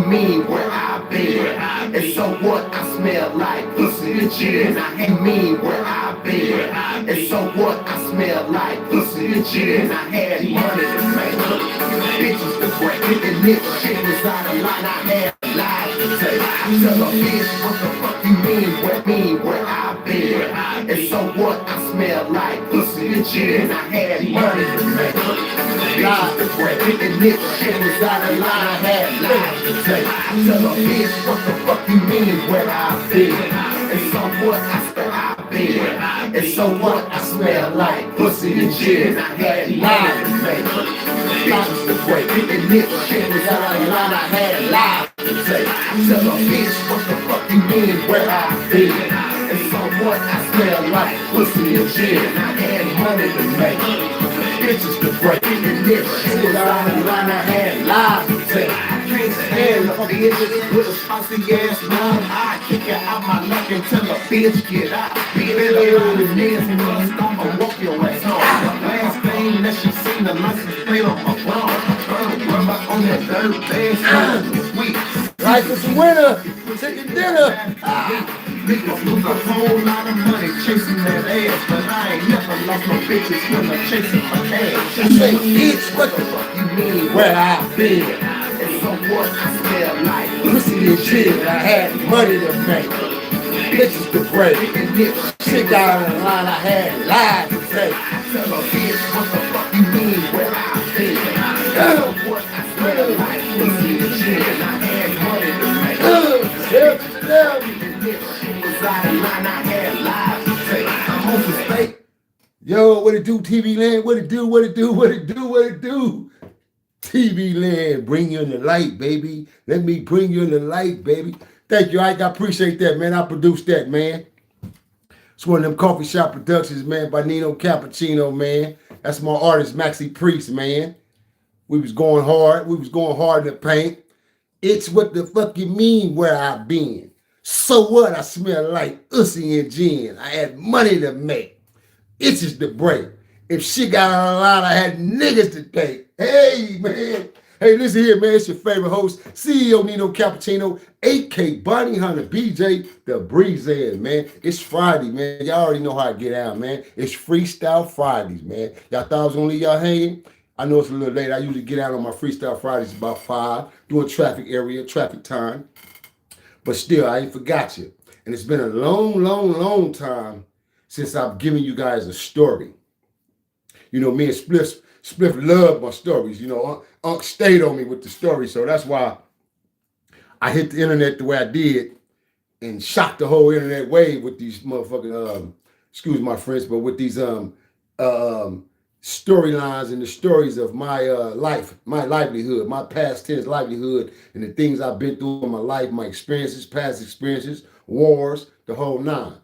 mean where I've been. And so what? I smell like pussy and gin. I ain't mean where I've been. And so what? I smell like pussy and gin. I had money to make bitches to break it. And this shit was out of line. I had lies to say. I tell a bitch what the fuck you mean where I've been. And so what? I smell like pussy and gin. I had money to make bitches to break it. And this shit was out of line. I had lies to say. I tell a bitch what the fuck you mean where I've been. And so what? I smell I've been. And so what? I smell like pussy and gin. I had lies to make bitches to break it. And this shit was out of line. I had lies to say. I tell a bitch what the fuck you mean where I've been. And so what? I smell like pussy and gin. I had money to make bitches to break it. And this shit was out of line. I had lies to say. I can't stand the bitches with a spicy ass mouth. I kick it out my neck until a bitch get out. Bitch, the niggas must I'ma walk your ass on. The last thing that she seen, the license plate on my phone. Remember on that dirt bag, sweet. Life is a winner. Chicken dinner. Niggas lose a whole lot of money chasing that ass, but I ain't never lost no bitches when I'm chasing my cash. I say, bitch, what the fuck you mean where I've been? And so what? I smell like Pussy and gin. I had money to make bitches to break. Shit down the line. I had lies to say. Tell a bitch what the fuck you mean where I've been. And so what? I smell like pussy and gin. I had money to make. Yo, what it do, TV land? What it do? What it do? What it do? What it do? TV land, bring you in the light, baby. Let me bring you in the light, baby. Thank you, Ike. I appreciate that, man. I produced that, man. It's one of them coffee shop productions, man, by Nino Cappucino, man. That's my artist, Maxie Priest, man. We was going hard. We was going hard in the paint. It's what the fuck you mean where I've been. So what? I smell like ussy and gin. I had money to make. Itches to break. If shit got out of line, I had niggas to take. Hey, man. Hey, listen here, man. It's your favorite host, CEO Nino Cappucino, 8K Bonnie Hunter, BJ, the Breeze in, man. It's Friday, man. Y'all already know how I get out, man. It's Freestyle Fridays, man. Y'all thought I was going to leave y'all hanging? I know it's a little late. I usually get out on my Freestyle Fridays about 5, doing traffic area, traffic time. But still, I ain't forgot you. And it's been a long, long, long time since I've given you guys a story. You know, me and Spliff love my stories. You know, Unc stayed on me with the story. So that's why I hit the internet the way I did and shocked the whole internet wave with these motherfucking, excuse my French, but with these storylines and the stories of my life, my livelihood, my past tense livelihood, and the things I've been through in my life, my experiences, past experiences, wars, the whole nine.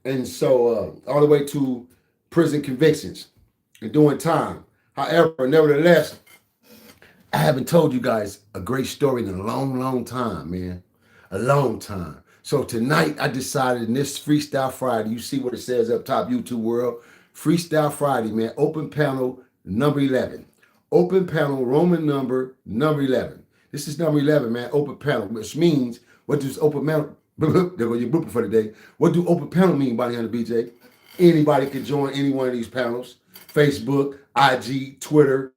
And so all the way to prison convictions and doing time. However, nevertheless, I haven't told you guys a great story in a long, long time, man. A long time. So tonight I decided in this Freestyle Friday, you see what it says up top, YouTube world, Freestyle Friday, man, open panel number 11. Open panel, Roman number 11. This is number 11, man, open panel, which means, what does open panel, there go your blooper for the day. What do open panel mean, Bonnie Hunter BJ? Anybody can join any one of these panels. Facebook, IG, Twitter,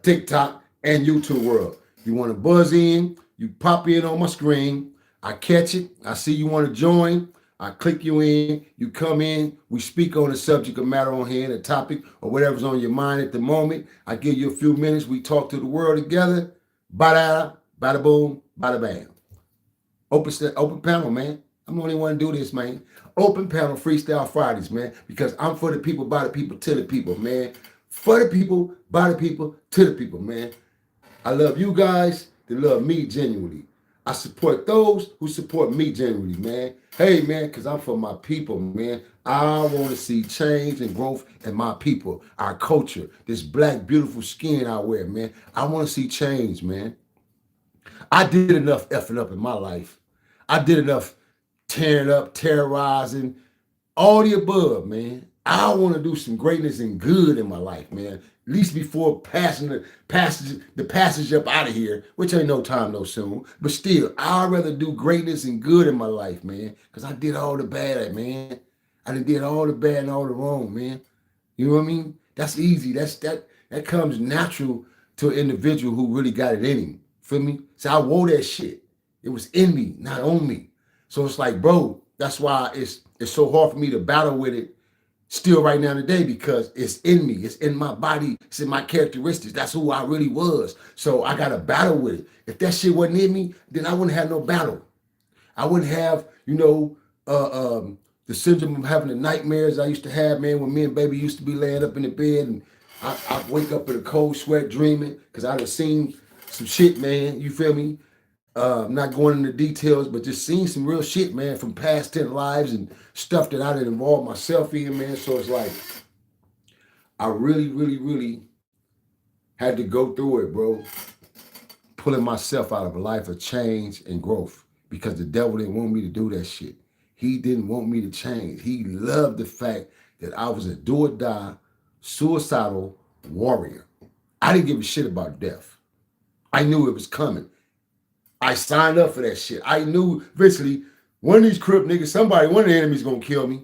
TikTok, and YouTube world. You want to buzz in, you pop in on my screen. I catch it. I see you want to join. I click you in. You come in. We speak on the subject of matter on hand, a topic, or whatever's on your mind at the moment. I give you a few minutes. We talk to the world together. Bada, bada boom, bada bam. Open panel, man. I'm the only one to do this, man. Open panel Freestyle Fridays, man, because I'm for the people, by the people, to the people, man. For the people, by the people, to the people, man. I love you guys that love me genuinely. I support those who support me genuinely, man. Hey, man, because I'm for my people, man. I want to see change and growth in my people, our culture, this black, beautiful skin I wear, man. I want to see change, man. I did enough effing up in my life. I did enough tearing up, terrorizing, all the above, man. I want to do some greatness and good in my life, man. At least before passing the passage up out of here, which ain't no time no soon. But still, I'd rather do greatness and good in my life, man. Because I did all the bad, man. I done did all the bad and all the wrong, man. You know what I mean? That's easy. That comes natural to an individual who really got it in him. Feel me? So I wore that shit. It was in me, not on me. So it's like, bro, that's why it's so hard for me to battle with it still right now today, because it's in me, it's in my body, it's in my characteristics. That's who I really was. So I got to battle with it. If that shit wasn't in me, then I wouldn't have no battle. I wouldn't have, the syndrome of having the nightmares I used to have, man, when me and baby used to be laying up in the bed and I wake up in a cold sweat dreaming because I done seen some shit, man. You feel me? Not going into details, but just seeing some real shit, man, from past 10 lives and stuff that I didn't involve myself in, man. So it's like, I really, really, really had to go through it, bro. Pulling myself out of a life of change and growth because the devil didn't want me to do that shit. He didn't want me to change. He loved the fact that I was a do or die, suicidal warrior. I didn't give a shit about death. I knew it was coming. I signed up for that shit. I knew eventually one of these crip niggas, one of the enemies gonna kill me.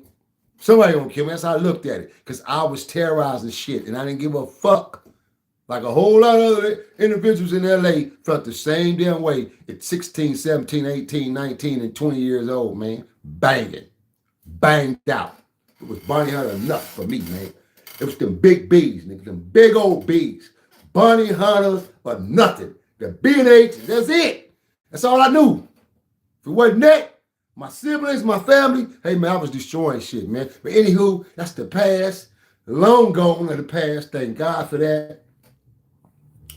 Somebody gonna kill me. That's how I looked at it. Because I was terrorizing shit and I didn't give a fuck. Like a whole lot of other individuals in LA felt the same damn way at 16, 17, 18, 19, and 20 years old, man. Banging. Banged out. It was Bonnie Hunter enough for me, man. It was them big B's, nigga. Them big old B's. Bonnie Hunter or nothing. The B and H, that's it. That's all I knew. If it wasn't that, my siblings, my family, hey, man, I was destroying shit, man. But anywho, that's the past. Long gone of the past. Thank God for that.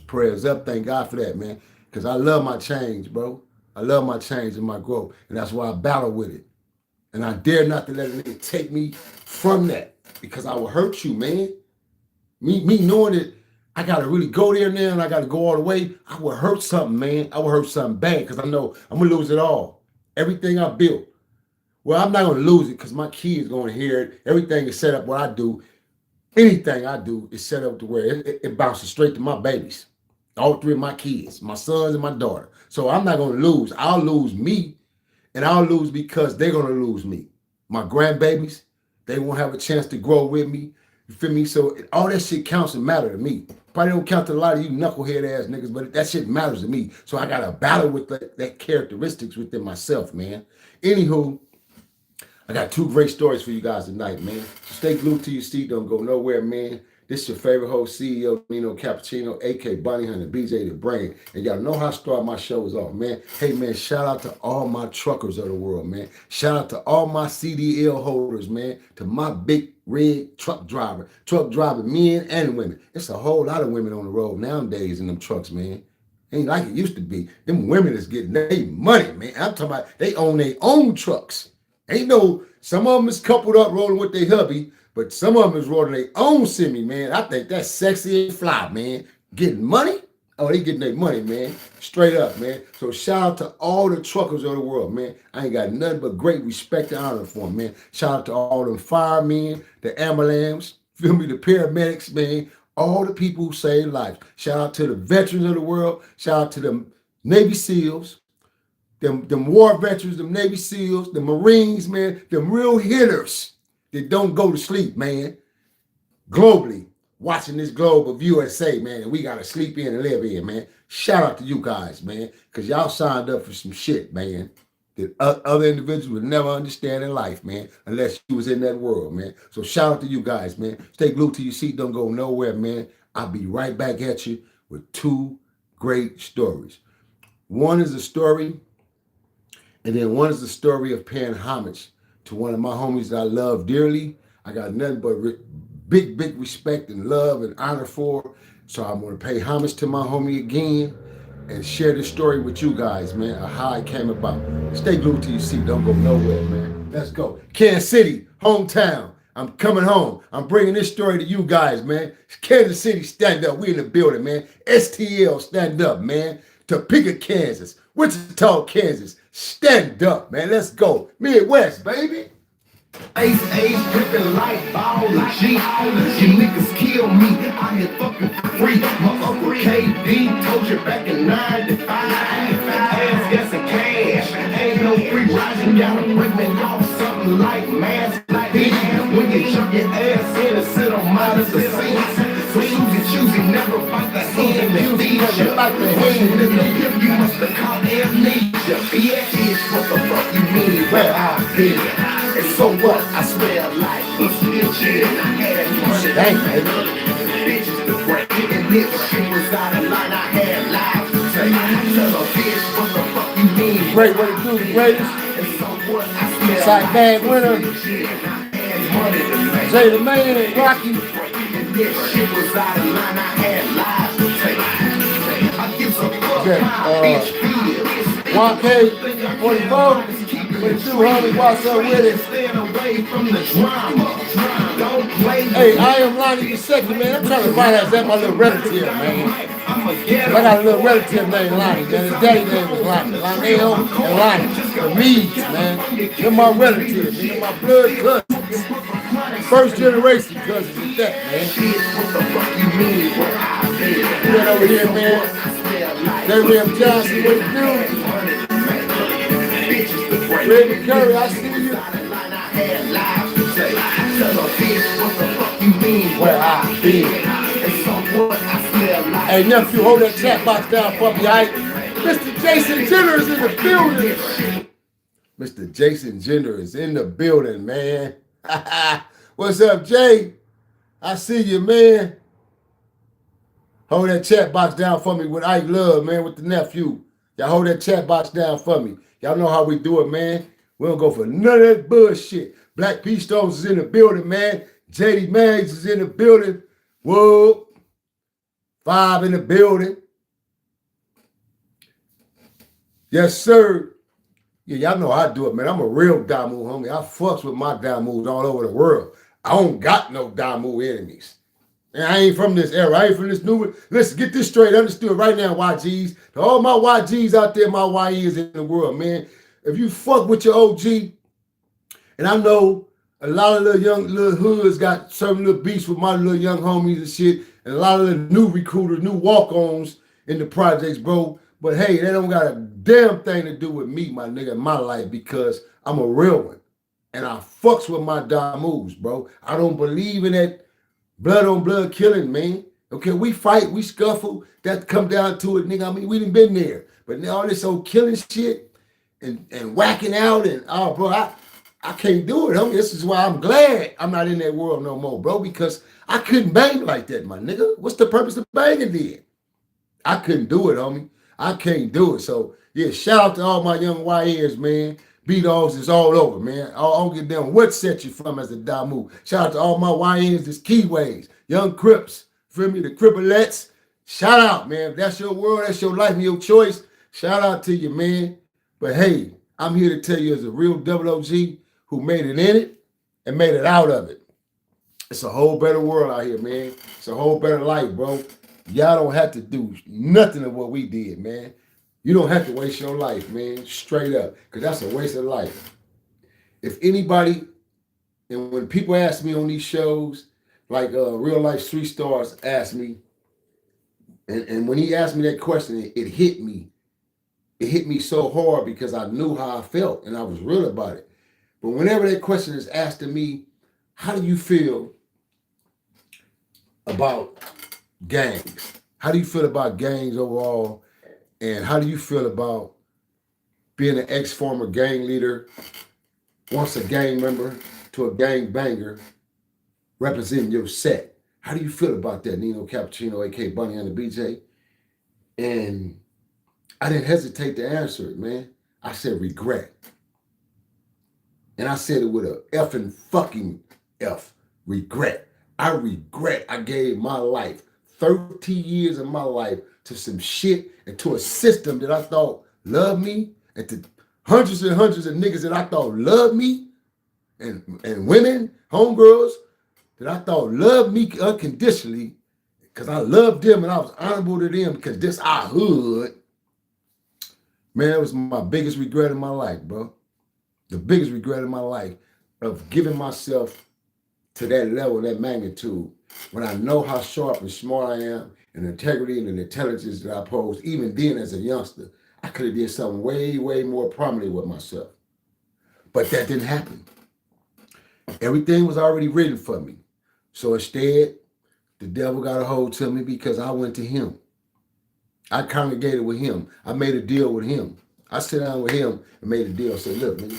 Prayers up. Thank God for that, man. Because I love my change, bro. I love my change and my growth. And that's why I battle with it. And I dare not to let it take me from that. Because I will hurt you, man. Me knowing that I got to really go there now and I got to go all the way, I would hurt something, man. I would hurt something bad because I know I'm going to lose it all. Everything I built. Well, I'm not going to lose it because my kids going to hear it. Everything is set up what I do. Anything I do is set up to where it bounces straight to my babies. All three of my kids, my sons and my daughter. So I'm not going to lose. I'll lose me, and I'll lose because they're going to lose me. My grandbabies, they won't have a chance to grow with me. You feel me? So all that shit counts and matter to me. Probably don't count to a lot of you knucklehead ass niggas, but that shit matters to me. So I got to battle with that characteristics within myself, man. Anywho, I got two great stories for you guys tonight, man. So stay glued to your seat. Don't go nowhere, man. This is your favorite host, CEO Nino Cappucino, a.k.a. Bonnie Hunter, BJ the Brain. And y'all know how I start my shows off, man. Hey, man, shout out to all my truckers of the world, man. Shout out to all my CDL holders, man. To my big red truck driver men and women. It's a whole lot of women on the road nowadays in them trucks, man. Ain't like it used to be. Them women is getting their money, man. I'm talking about they own their own trucks. Ain't no, some of them is coupled up rolling with their hubby, but some of them is rolling their own semi, man. I think that's sexy and fly, man. Getting money? Oh, they getting their money, man. Straight up, man. So shout out to all the truckers of the world, man. I ain't got nothing but great respect and honor for them, man. Shout out to all them firemen, the ambulance, feel me, the paramedics, man. All the people who save lives. Shout out to the veterans of the world. Shout out to them Navy SEALs. Them war veterans, them Navy SEALs, the Marines, man, them real hitters that don't go to sleep, man. Globally, watching this globe of USA, man, and we got to sleep in and live in, man. Shout out to you guys, man, because y'all signed up for some shit, man, that other individuals would never understand in life, man, unless you was in that world, man. So shout out to you guys, man. Stay glued to your seat. Don't go nowhere, man. I'll be right back at you with two great stories. One is a story, and then one is the story of paying homage to one of my homies that I love dearly. I got nothing but big respect and love and honor for. So I'm going to pay homage to my homie again and share this story with you guys, man, of how it came about. Stay glued to your seat. Don't go nowhere, man. Let's go. Kansas City, hometown. I'm coming home. I'm bringing this story to you guys, man. Kansas City, stand up. We in the building, man. STL, stand up, man. Topeka, Kansas. Wichita, Kansas. Stand up, man. Let's go. Midwest, baby. Ace, dripping like ball and G. You niggas kill me. I here fucking for free. My Uncle KD told you back in 95. Ass got some cash. Ain't no free riding. Gotta bring me off something like mass. Like this. When you jump your ass in and sit on mine as the seats. So choosy, never fight the hand that feeds you. Like the hand in the hip, you must have caught amnesia. Bitch, what the fuck you mean? Where I've been? And so what? I smell like pussy and shit. I had money. Bitches to break it. And if shit was out of line, I had lies to say. Tell a bitch, what the fuck you mean? Great way to do the greatest. And so what? I smell Side like bag winner. pussy and shit. I had money to make. Jay the man, Rocky. If shit was out of line, I had lies to take. I give some fuck how bitch feels. 1K, 44, 22, homie, what's up with it? Stand away from the drama. Don't play. Hey, I am Lonnie the second, man. I'm trying to find out that my little relative, man. I got a little relative named Lonnie, man. His daddy name was Lonnie. Lonnie and Lonnie. The Meads, man. They're my relatives, man. My blood cousins. First generation cousins at that, man. What the fuck you mean? Where I've been? Get over here, man. J.R.M. Johnson, what you doing? Reggie Curry, I see you. Where I been? Hey, nephew, hold that chat box down for me, all right? Mr. Jason Jenner is in the building. Mr. Jason Jenner is in the building, man. What's up, Jay? I see you, man. Hold that chat box down for me with Ike Love, man, with the nephew. Y'all hold that chat box down for me. Y'all know how we do it, man. We don't go for none of that bullshit. Black P Stones is in the building, man. JD Mags is in the building. Whoa. 5 in the building. Yes, sir. Yeah, y'all know how I do it, man. I'm a real Damu, homie. I fucks with my Damus all over the world. I don't got no Damu enemies. And I ain't from this era. I ain't from this new one. Listen, get this straight. Understood right now, YGs. To all my YGs out there, my YEs in the world, man. If you fuck with your OG, and I know a lot of little hoods got certain little beefs with my little young homies and shit, and a lot of the new recruiters, new walk-ons in the projects, bro. But hey, they don't got a damn thing to do with me, my nigga, in my life, because I'm a real one. And I fucks with my Damus, bro. I don't believe in that blood on blood killing, man. Okay, we fight, we scuffle. That come down to it, nigga. I mean, we done been there. But now all this old killing shit and whacking out and, oh, bro, I can't do it, homie. This is why I'm glad I'm not in that world no more, bro, because I couldn't bang like that, my nigga. What's the purpose of banging then? I couldn't do it, homie. I can't do it. So, yeah, shout out to all my young YNs, man. B-Dogs is all over, man. I don't give a damn what set you from as a Damu. Shout out to all my YNs, this Keyways, Young Crips, feel me, the Cripplettes. Shout out, man. If that's your world, that's your life and your choice, shout out to you, man. But hey, I'm here to tell you as a real double OG who made it in it and made it out of it. It's a whole better world out here, man. It's a whole better life, bro. Y'all don't have to do nothing of what we did, man. You don't have to waste your life, man, straight up, because that's a waste of life. If anybody, and when people ask me on these shows, like Real Life 3 Stars asked me, and when he asked me that question, it hit me. It hit me so hard because I knew how I felt, and I was real about it. But whenever that question is asked to me, how do you feel about gangs? How do you feel about gangs overall? And how do you feel about being an ex-former gang leader, once a gang member to a gang banger, representing your set? How do you feel about that, Nino Cappucino, a.k.a. Bunny on the BJ? And I didn't hesitate to answer it, man. I said regret. And I said it with a effing fucking F, regret. I regret I gave my life, 30 years of my life, to some shit and to a system that I thought loved me, and to hundreds and hundreds of niggas that I thought loved me, and women, homegirls, that I thought loved me unconditionally, because I loved them and I was honorable to them because this our hood. Man, it was my biggest regret in my life, bro. The biggest regret in my life. of giving myself to that level, that magnitude, when I know how sharp and smart I am, and the integrity and the intelligence that I pose, even then as a youngster, I could have did something way, way more prominent with myself. But that didn't happen. Everything was already written for me. So instead, the devil got a hold to me because I went to him. I congregated with him. I made a deal with him. I sat down with him and made a deal. I said, look, man,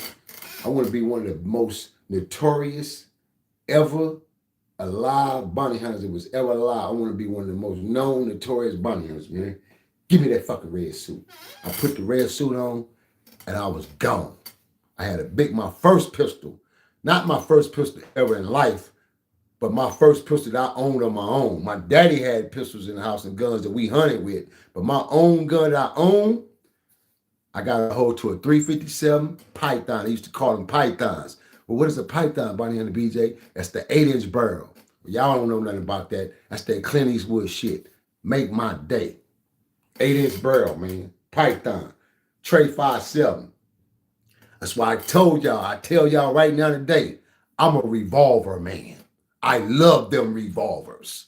I want to be one of the most notorious ever alive bounty hunters that was ever alive. I want to be one of the most known notorious bounty hunters, man. Give me that fucking red suit. I put the red suit on and I was gone. I had my first pistol, not my first pistol ever in life, but my first pistol that I owned on my own. My daddy had pistols in the house and guns that we hunted with, but my own gun that I owned, I got a hold to a 357 Python. I used to call them Pythons. Well, what is a Python, Bonnie and the BJ? That's the 8-inch barrel. Y'all don't know nothing about that. That's that Clint Eastwood shit. Make my day. 8-inch barrel, man. Python. Trey 5.7. That's why I tell y'all right now today, I'm a revolver man. I love them revolvers.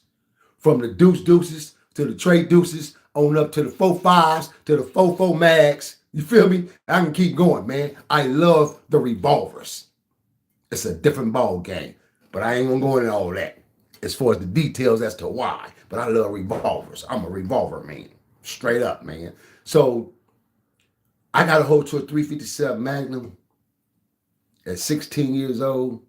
From the deuces to the Trey deuces, on up to the 4.5s, to the 4.4 mags. You feel me? I can keep going, man. I love the revolvers. It's a different ball game, but I ain't gonna go into all that as far as the details as to why. But I love revolvers. I'm a revolver man, straight up, man. So I got a hold to a 357 Magnum at 16 years old.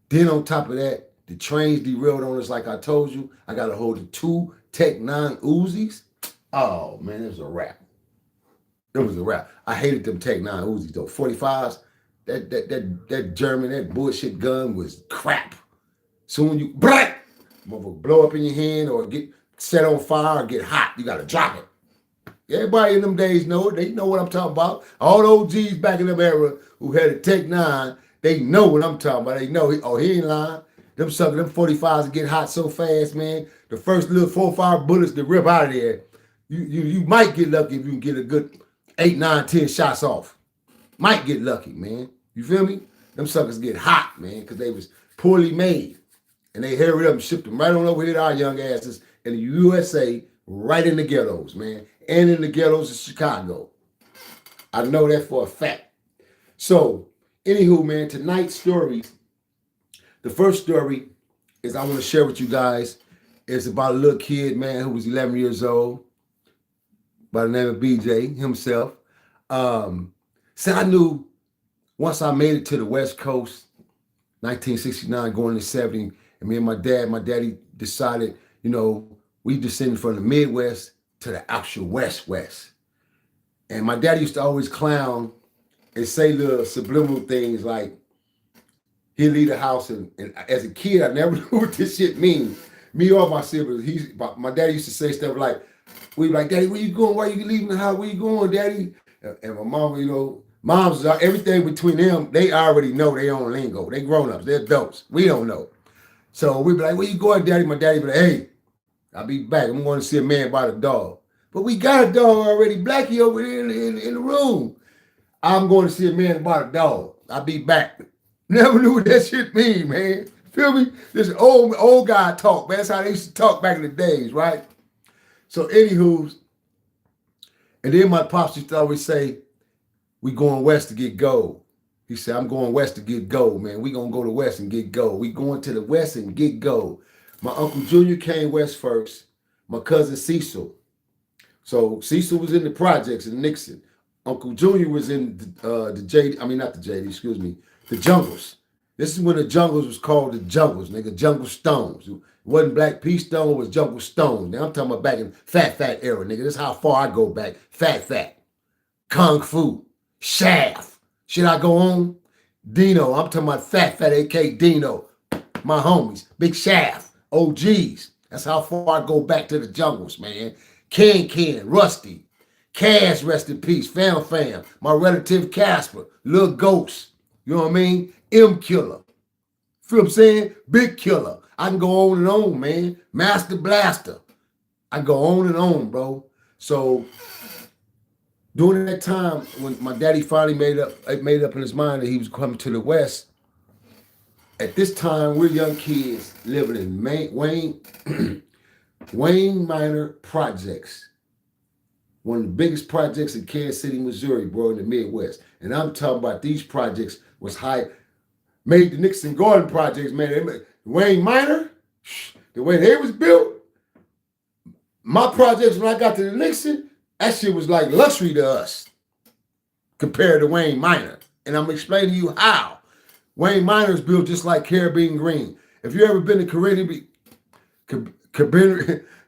Then on top of that, the trains derailed on us like I told you. I got a hold of 2 Tech 9 Uzis. Oh man, it was a wrap. It was a wrap. I hated them Tech 9 Uzis though. 45s. That German, that bullshit gun was crap. Soon you blow up in your hand or get set on fire or get hot. You gotta drop it. Everybody in them days know it. They know what I'm talking about. All those G's back in them era who had a Tech 9, they know what I'm talking about. They know, he ain't lying. Them 45s get hot so fast, man. The first little 4 or 5 bullets that rip out of there, you might get lucky if you can get a good 8, 9, 10 shots off. Might get lucky, man. You feel me? Them suckers get hot, man, because they was poorly made. And they hurried up and shipped them right on over here to our young asses in the USA, right in the ghettos, man. And in the ghettos of Chicago. I know that for a fact. So, anywho, man, tonight's story, the first story is I want to share with you guys. It's about a little kid, man, who was 11 years old by the name of BJ himself. So I knew once I made it to the West Coast, 1969, going to 70, and me and my daddy decided, we descended from the Midwest to the actual West. And my daddy used to always clown and say little subliminal things like, he'd leave the house, and as a kid, I never knew what this shit means. Me or my siblings, my daddy used to say stuff like, we'd be like, Daddy, where you going? Why you leaving the house? Where you going, Daddy? And my mom, moms, everything between them, they already know their own lingo. They grown-ups, they're adults. We don't know. So we'd be like, where you going, Daddy? My daddy be like, hey, I'll be back. I'm going to see a man about a dog. But we got a dog already. Blackie over there in the room. I'm going to see a man about a dog. I'll be back. Never knew what that shit mean, man. Feel me? This old guy talk, man. That's how they used to talk back in the days, right? So anywho, and then my pops used to always say, we going west to get gold. He said, I'm going west to get gold, man. We going to go to west and get gold. We going to the west and get gold. My Uncle Junior came west first. My cousin Cecil. So Cecil was in the projects in Nixon. Uncle Junior was in the jungles. This is when the jungles was called the jungles, nigga, jungle stones. It wasn't Black Pea Stone, it was jungle stones. Now I'm talking about back in fat era, nigga. This is how far I go back. Fat. Kung Fu. Shaft. Should I go on? Dino. I'm talking about fat, aka Dino. My homies. Big Shaft. OGs. That's how far I go back to the jungles, man. Ken, Rusty. Cash, rest in peace. Fam. My relative Casper. Lil Ghost. You know what I mean? M Killer. Feel what I'm saying? Big Killer. I can go on and on, man. Master Blaster. I can go on and on, bro. So During that time, when my daddy finally made up in his mind that he was coming to the West, at this time we're young kids living in Wayne Minor Projects, one of the biggest projects in Kansas City, Missouri, bro, in the Midwest. And I'm talking about these projects was high, made the Nixon Garden projects, man. Wayne Minor, the way they was built, my projects when I got to the Nixon, that shit was like luxury to us compared to Wayne Minor. And I'm explaining to you how. Wayne Minor is built just like Caribbean Green. If you ever been to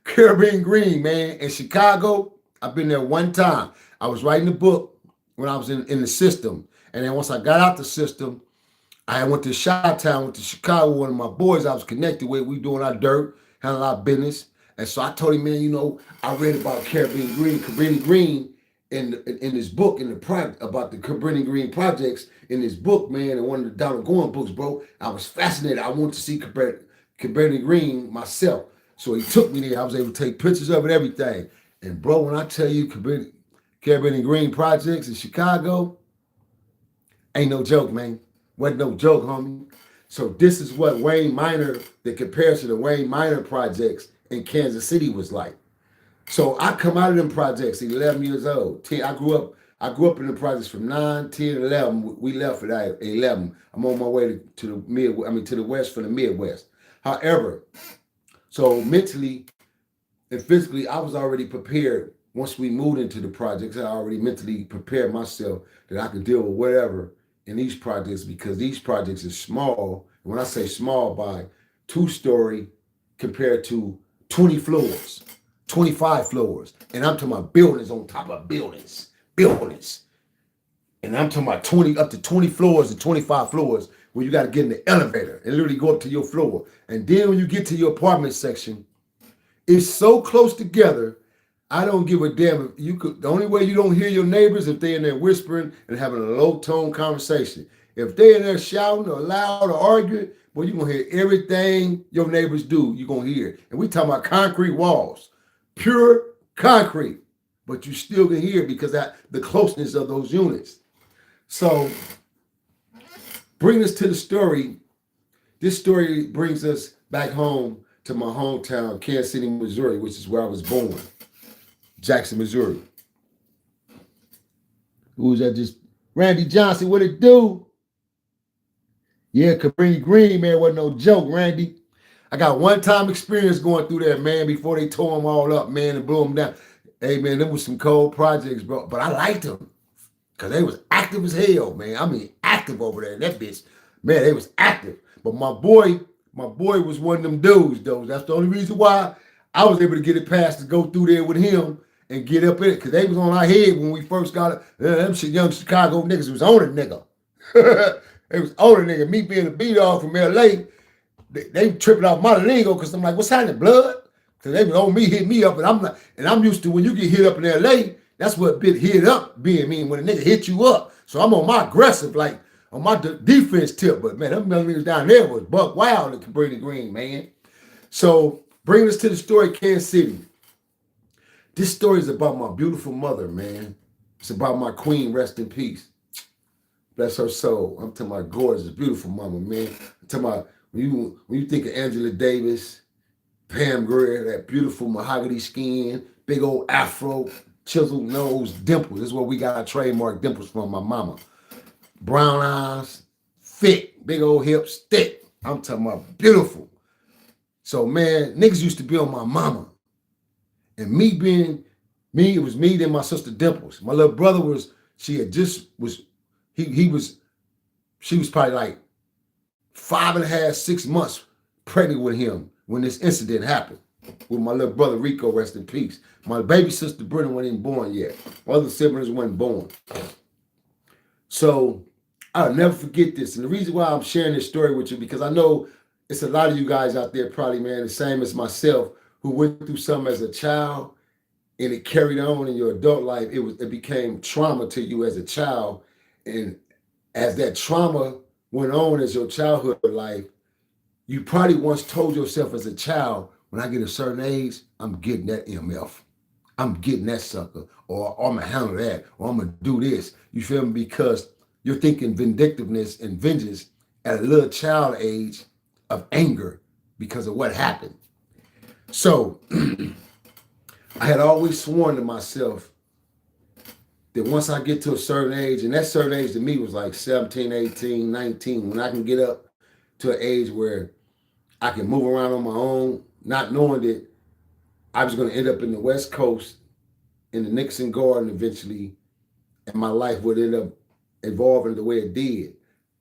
Caribbean Green, man, in Chicago, I've been there one time. I was writing a book when I was in the system. And then once I got out the system, I went to Chi-Town, went to Chicago, one of my boys I was connected with. We doing our dirt, handling our business. And so I told him, man, you know, I read about Caribbean Green in this book, in the project about the Caribbean Green projects in this book, man, and one of the Donald Gorham books, bro. I was fascinated. I wanted to see Caribbean Green myself. So he took me there. I was able to take pictures of it, everything. And bro, when I tell you Caribbean Green projects in Chicago, ain't no joke, man. Wasn't no joke, homie. So this is what Wayne Minor, the comparison of Wayne Minor projects in Kansas City was like. So I come out of them projects at 11 years old. I grew up in the projects from 9, 10, 11. We left at 11. I'm on my way to the West from the Midwest. However, so mentally and physically, I was already prepared. Once we moved into the projects, I already mentally prepared myself that I could deal with whatever in these projects, because these projects are small. And when I say small, by 2-story compared to 20 floors, 25 floors. And I'm talking about buildings on top of buildings. And I'm talking about 20 up to 20 floors and 25 floors where you got to get in the elevator and literally go up to your floor. And then when you get to your apartment section, it's so close together. I don't give a damn if you could. The only way you don't hear your neighbors if they're in there whispering and having a low tone conversation. If they're in there shouting or loud or arguing, well, you're gonna hear everything your neighbors do. You're gonna hear. And we talking about concrete walls, pure concrete, but you still can hear because that the closeness of those units. So, bring us to the story. This story brings us back home to my hometown, Kansas City, Missouri, which is where I was born. Jackson, Missouri. Who was that? Just Randy Johnson, what it do? Yeah, Cabrini Green, man, wasn't no joke, Randy. I got one-time experience going through there, man, before they tore them all up, man, and blew them down. Hey, man, them was some cold projects, bro, but I liked them because they was active as hell, man. I mean, active over there. That bitch, man, they was active. But my boy was one of them dudes, though. That's the only reason why I was able to get it past to go through there with him and get up in it, because they was on our head when we first got it. Them shit, young Chicago niggas was on a nigga. They was on a nigga. Me being a B-dog from L.A., they tripping off my lingo because I'm like, what's happening, blood? Because they was on me, hit me up, and I'm used to when you get hit up in L.A., that's what bit hit up being mean, when a nigga hit you up. So I'm on my aggressive, like, on my defense tip. But, man, them young niggas down there was buck wild at Cabrini Green, man. So, bringing us to the story, Kansas City. This story is about my beautiful mother, man. It's about my queen, rest in peace. Bless her soul. I'm talking about gorgeous, beautiful mama, man. I'm talking about when you think of Angela Davis, Pam Grier, that beautiful mahogany skin, big old afro, chiseled nose, dimples. This is where we got our trademark dimples from, my mama. Brown eyes, thick, big old hips, thick. I'm talking about beautiful. So, man, niggas used to be on my mama. And me being me, it was me, then my sister Dimples. My little brother she was probably like 5.5, 6 months pregnant with him when this incident happened with my little brother Rico, rest in peace. My baby sister Brenna wasn't even born yet. My other siblings weren't born. So I'll never forget this. And the reason why I'm sharing this story with you, because I know it's a lot of you guys out there probably, man, the same as myself, who went through something as a child and it carried on in your adult life. It became trauma to you as a child. And as that trauma went on as your childhood life, you probably once told yourself as a child, when I get a certain age, I'm getting that MF. I'm getting that sucker, or I'm gonna handle that, or I'm gonna do this. You feel me? Because you're thinking vindictiveness and vengeance at a little child age of anger because of what happened. So I had always sworn to myself that once I get to a certain age, and that certain age to me was like 17, 18, 19, when I can get up to an age where I can move around on my own, not knowing that I was going to end up in the West Coast in the Nixon Garden eventually, and my life would end up evolving the way it did.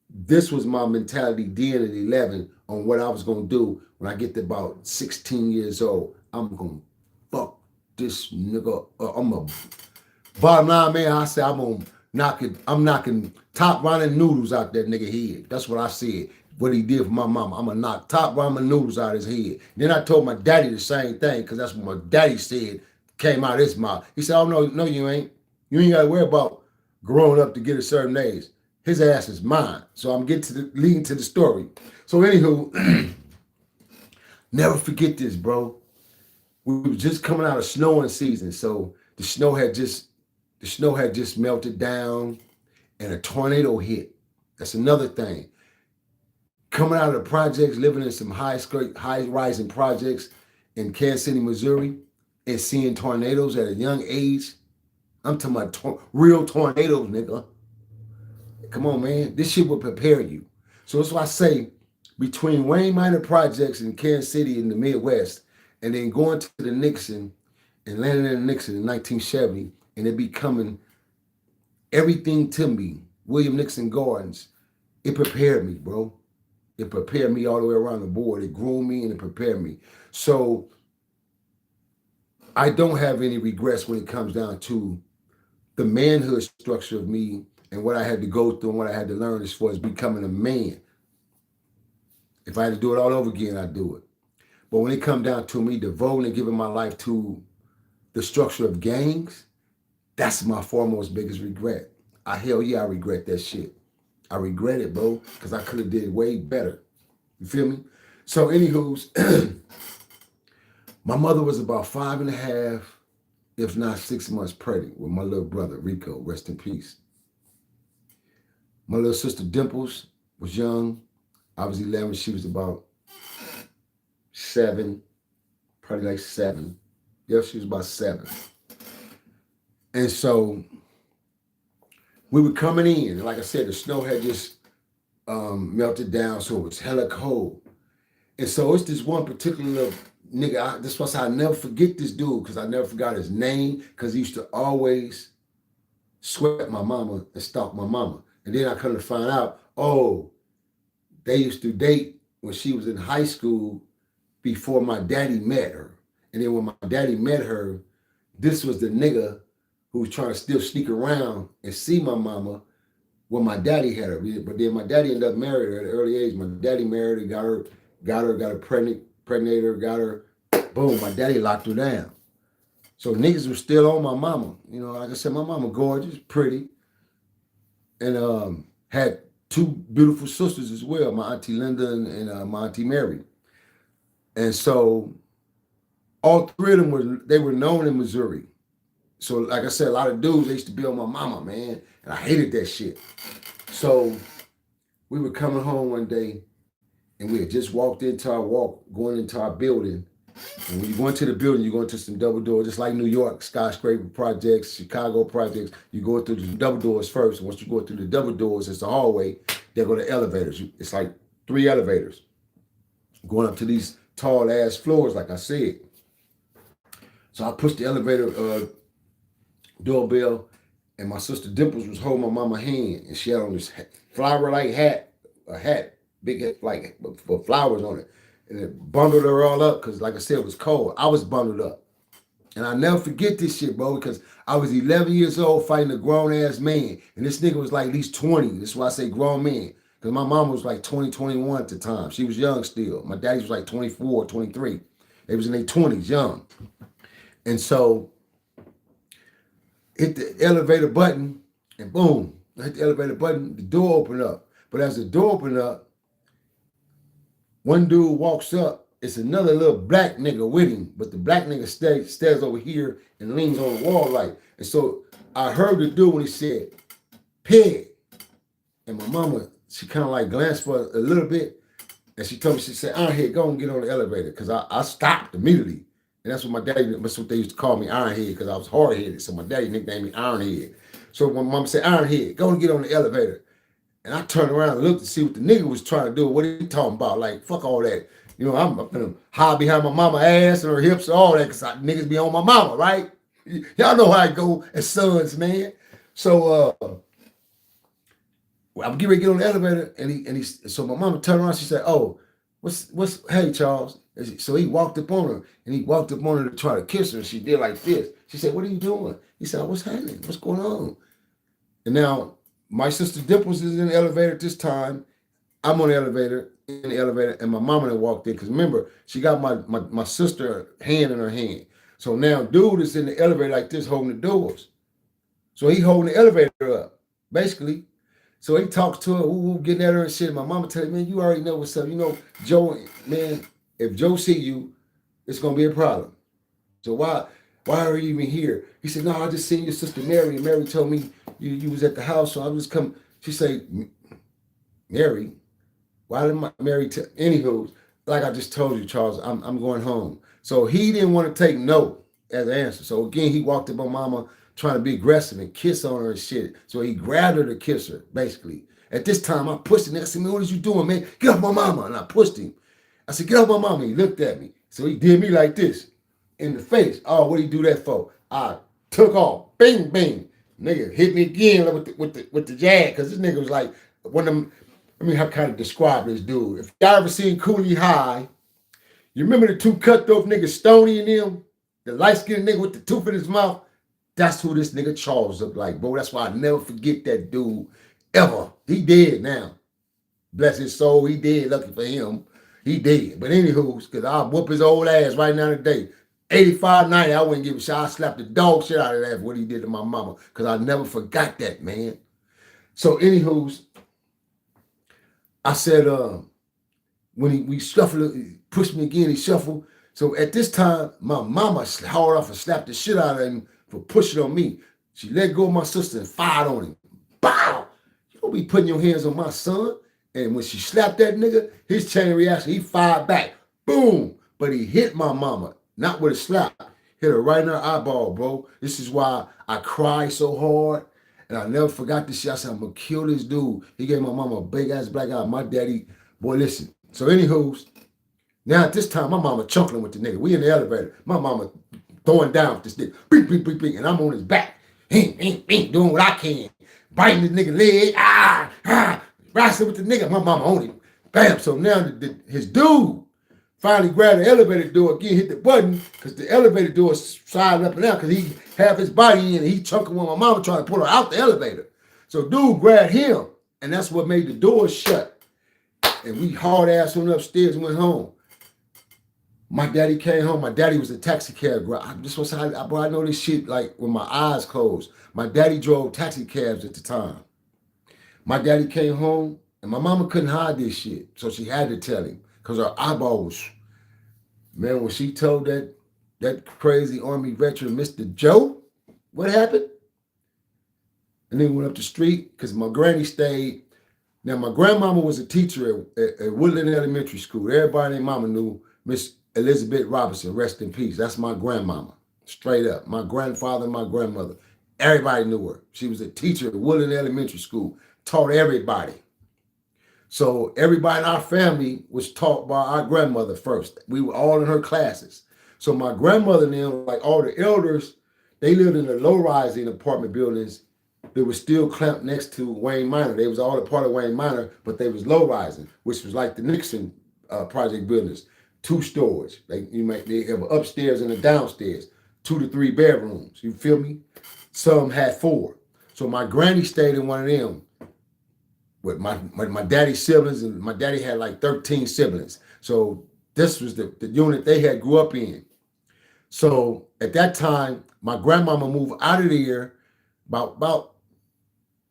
This was my mentality then at 11 on what I was going to do when I get to about 16 years old. I'm going to fuck this nigga. I'm a bottom line, man. I said I'm gonna knock it. I'm knocking top ramen noodles out that nigga head. That's what I said. What he did for my mama. I'm gonna knock top ramen noodles out his head. Then I told my daddy the same thing because that's what my daddy said came out of his mouth. He said, "Oh no, you ain't. You ain't gotta worry about growing up to get a certain age. His ass is mine." So I'm getting to leading to the story. So anywho, never forget this, bro. We were just coming out of snowing season, so the snow had just melted down, and a tornado hit. That's another thing. Coming out of the projects, living in some high-rising projects in Kansas City, Missouri, and seeing tornadoes at a young age. I'm talking about real tornadoes, nigga. Come on, man. This shit will prepare you. So that's why I say between Wayne Minor projects in Kansas City in the Midwest, and then going to the Nixon and landing in the Nixon in 1970, and it becoming everything to me, William Nixon Gardens, it prepared me, bro. It prepared me all the way around the board. It groomed me and it prepared me. So I don't have any regrets when it comes down to the manhood structure of me and what I had to go through and what I had to learn as far as becoming a man. If I had to do it all over again, I'd do it. But when it comes down to me devoting and giving my life to the structure of gangs, that's my foremost biggest regret. Hell yeah, I regret that shit. I regret it, bro, because I could have did way better. You feel me? So, anywho's, my mother was about 5.5, if not 6 months pregnant with my little brother, Rico, rest in peace. My little sister, Dimples, was young. I was 11. She was about 7, probably like 7. Yeah, she was about 7. And so we were coming in. Like I said, the snow had just melted down, so it was hella cold. And so it's this one particular nigga. This was I never forget this dude because I never forgot his name because he used to always sweat my mama and stalk my mama. And then I come to find out, oh, they used to date when she was in high school before my daddy met her. And then when my daddy met her, this was the nigga who was trying to still sneak around and see my mama when my daddy had her. But then my daddy ended up marrying her at an early age. My daddy married her, got her pregnant her, got her, boom, my daddy locked her down. So niggas were still on my mama. You know, like I said, my mama gorgeous, pretty, and had 2 beautiful sisters as well, my auntie Linda and my auntie Mary. And so all 3 of them were known in Missouri. So like I said, a lot of dudes, they used to be on my mama, man. And I hated that shit. So we were coming home one day and we had just going into our building. And when you go into the building, you go into some double doors, just like New York, skyscraper projects, Chicago projects. You go through the double doors first. Once you go through the double doors, it's a hallway. There go the elevators. It's like 3 elevators going up to these tall ass floors, like I said. So I pushed the elevator doorbell, and my sister Dimples was holding my mama's hand, and she had on this flower-like hat, big hat, like with flowers on it. And it bundled her all up because, like I said, it was cold. I was bundled up. And I never forget this shit, bro, because I was 11 years old fighting a grown-ass man. And this nigga was like at least 20. That's why I say grown man. Because my mom was like 20, 21 at the time. She was young still. My daddy was like 24, 23. They was in their 20s, young. And so, hit the elevator button, and boom, I hit the elevator button, the door opened up. But as the door opened up, one dude walks up it's another little black nigga with him, but the black nigga stays over here and leans on the wall like. And so I heard the dude when he said, "Pig," and my mama, she kind of like glanced for a little bit, and she told me, she said, "Ironhead, go and get on the elevator," because I stopped immediately. And that's what my daddy, that's what they used to call me, Ironhead, because I was hard-headed. So my daddy nicknamed me Ironhead. So when mama said, "Ironhead, go and get on the elevator," and I turned around and looked to see what the nigga was trying to do. What he talking about? Like, fuck all that. You know, I'm gonna hide behind my mama ass and her hips and all that, because niggas be on my mama, right? Y'all know how I go as sons, man. So I'm getting ready to get on the elevator, and so my mama turned around, she said, "Oh, what's hey Charles." So he walked up on her, and he walked up on her to try to kiss her, and she did like this. She said, "What are you doing?" He said, "What's happening? What's going on?" And now my sister Dimples is in the elevator at this time. I'm on the elevator, and my mama then walked in, because remember, she got my sister hand in her hand. So now dude is in the elevator like this, holding the doors. So he holding the elevator up, basically. So he talks to her, getting at her and shit. My mama tell me, "Man, you already know what's up. You know, Joe, man, if Joe see you, it's gonna be a problem. So why are you even here?" He said, "No, I just seen your sister Mary, and Mary told me you was at the house, so I just come." She said, "Mary? Why did Mary tell?" Anywho, like I just told you, Charles, I'm going home. So he didn't want to take no as an answer. So again, he walked up on mama trying to be aggressive and kiss on her and shit. So he grabbed her to kiss her, basically. At this time, I pushed him. I said, "Man, what are you doing, man? Get off my mama." And I pushed him. I said, "Get off my mama." He looked at me. So he did me like this in the face. "Oh, what do you do that for?" I took off. Bing, bing. Nigga hit me again with the jag, because this nigga was like one of them. Let me kind of describe this dude. If y'all ever seen Cooley High, you remember the two cutthroat niggas, Stoney and them? The light-skinned nigga with the tooth in his mouth? That's who this nigga Charles looked like, bro. That's why I never forget that dude, ever. He dead now. Bless his soul, he dead. Lucky for him. He dead. But anywho, because I'll whoop his old ass right now today. 85, 90, I wouldn't give a shit. I slapped the dog shit out of that for what he did to my mama, because I never forgot that, man. So anywho's, I said, when we shuffled, he pushed me again, he shuffled. So at this time, my mama hauled off and slapped the shit out of him for pushing on me. She let go of my sister and fired on him. Bow! You don't be putting your hands on my son. And when she slapped that nigga, his chain of reaction, he fired back. Boom! But he hit my mama, not with a slap. Hit her right in her eyeball, bro. This is why I cried so hard. And I never forgot this shit. I said, "I'm gonna kill this dude." He gave my mama a big ass black eye. My daddy, boy, listen. So anywho, now at this time, my mama chuckling with the nigga. We in the elevator. My mama throwing down with this nigga. Beep, beep, beep, beep. And I'm on his back. Doing what I can. Biting the nigga leg. Wrestling with the nigga. My mama on him. Bam. So now his dude finally grabbed the elevator door again, hit the button, because the elevator door is sliding up and down, because he have his body in and he chunking with my mama trying to pull her out the elevator. So dude grabbed him, and that's what made the door shut. And we hard ass went upstairs and went home. My daddy came home. My daddy was a taxi cab driver. I know this shit like with my eyes closed. My daddy drove taxi cabs at the time. My daddy came home, and my mama couldn't hide this shit, so she had to tell him, because her eyeballs, man, when she told that crazy Army veteran, Mr. Joe, what happened? And then we went up the street, because my granny stayed. Now, my grandmama was a teacher at Woodland Elementary School. Everybody and mama knew Miss Elizabeth Robinson, rest in peace. That's my grandmama, straight up. My grandfather and my grandmother, everybody knew her. She was a teacher at Woodland Elementary School, taught everybody. So everybody in our family was taught by our grandmother first. We were all in her classes. So my grandmother and them, like all the elders, they lived in the low-rising apartment buildings. They were still clamped next to Wayne Minor. They was all a part of Wayne Minor, but they was low-rising, which was like the Nixon project buildings, 2 stories. They have an upstairs and a downstairs, 2 to 3 bedrooms. You feel me? Some had 4. So my granny stayed in one of them with my daddy's siblings, and my daddy had like 13 siblings. So this was the unit they had grew up in. So at that time, my grandmama moved out of there about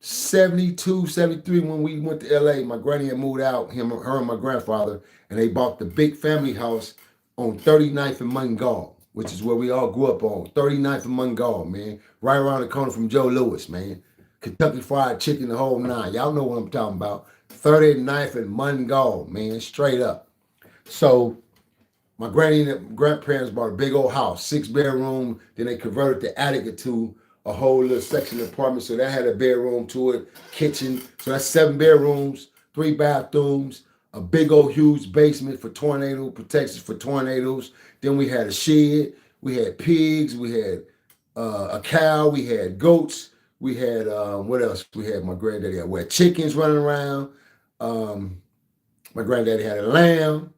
72, 73, when we went to LA, my granny had moved out, her and my grandfather, and they bought the big family house on 39th and Mungal, which is where we all grew up on. 39th and Mungal, man. Right around the corner from Joe Louis, man. Kentucky Fried Chicken, the whole nine. Y'all know what I'm talking about. 39th and Mungal, man, straight up. So my granny and grandparents bought a big old house, 6-bedroom. Then they converted the attic into a whole little section apartment. So that had a bedroom to it, kitchen. So that's 7 bedrooms, 3 bathrooms, a big old huge basement for tornado protection for tornadoes. Then we had a shed. We had pigs. We had a cow. We had goats. We had, what else? We had my granddaddy had chickens running around. My granddaddy had a lamb.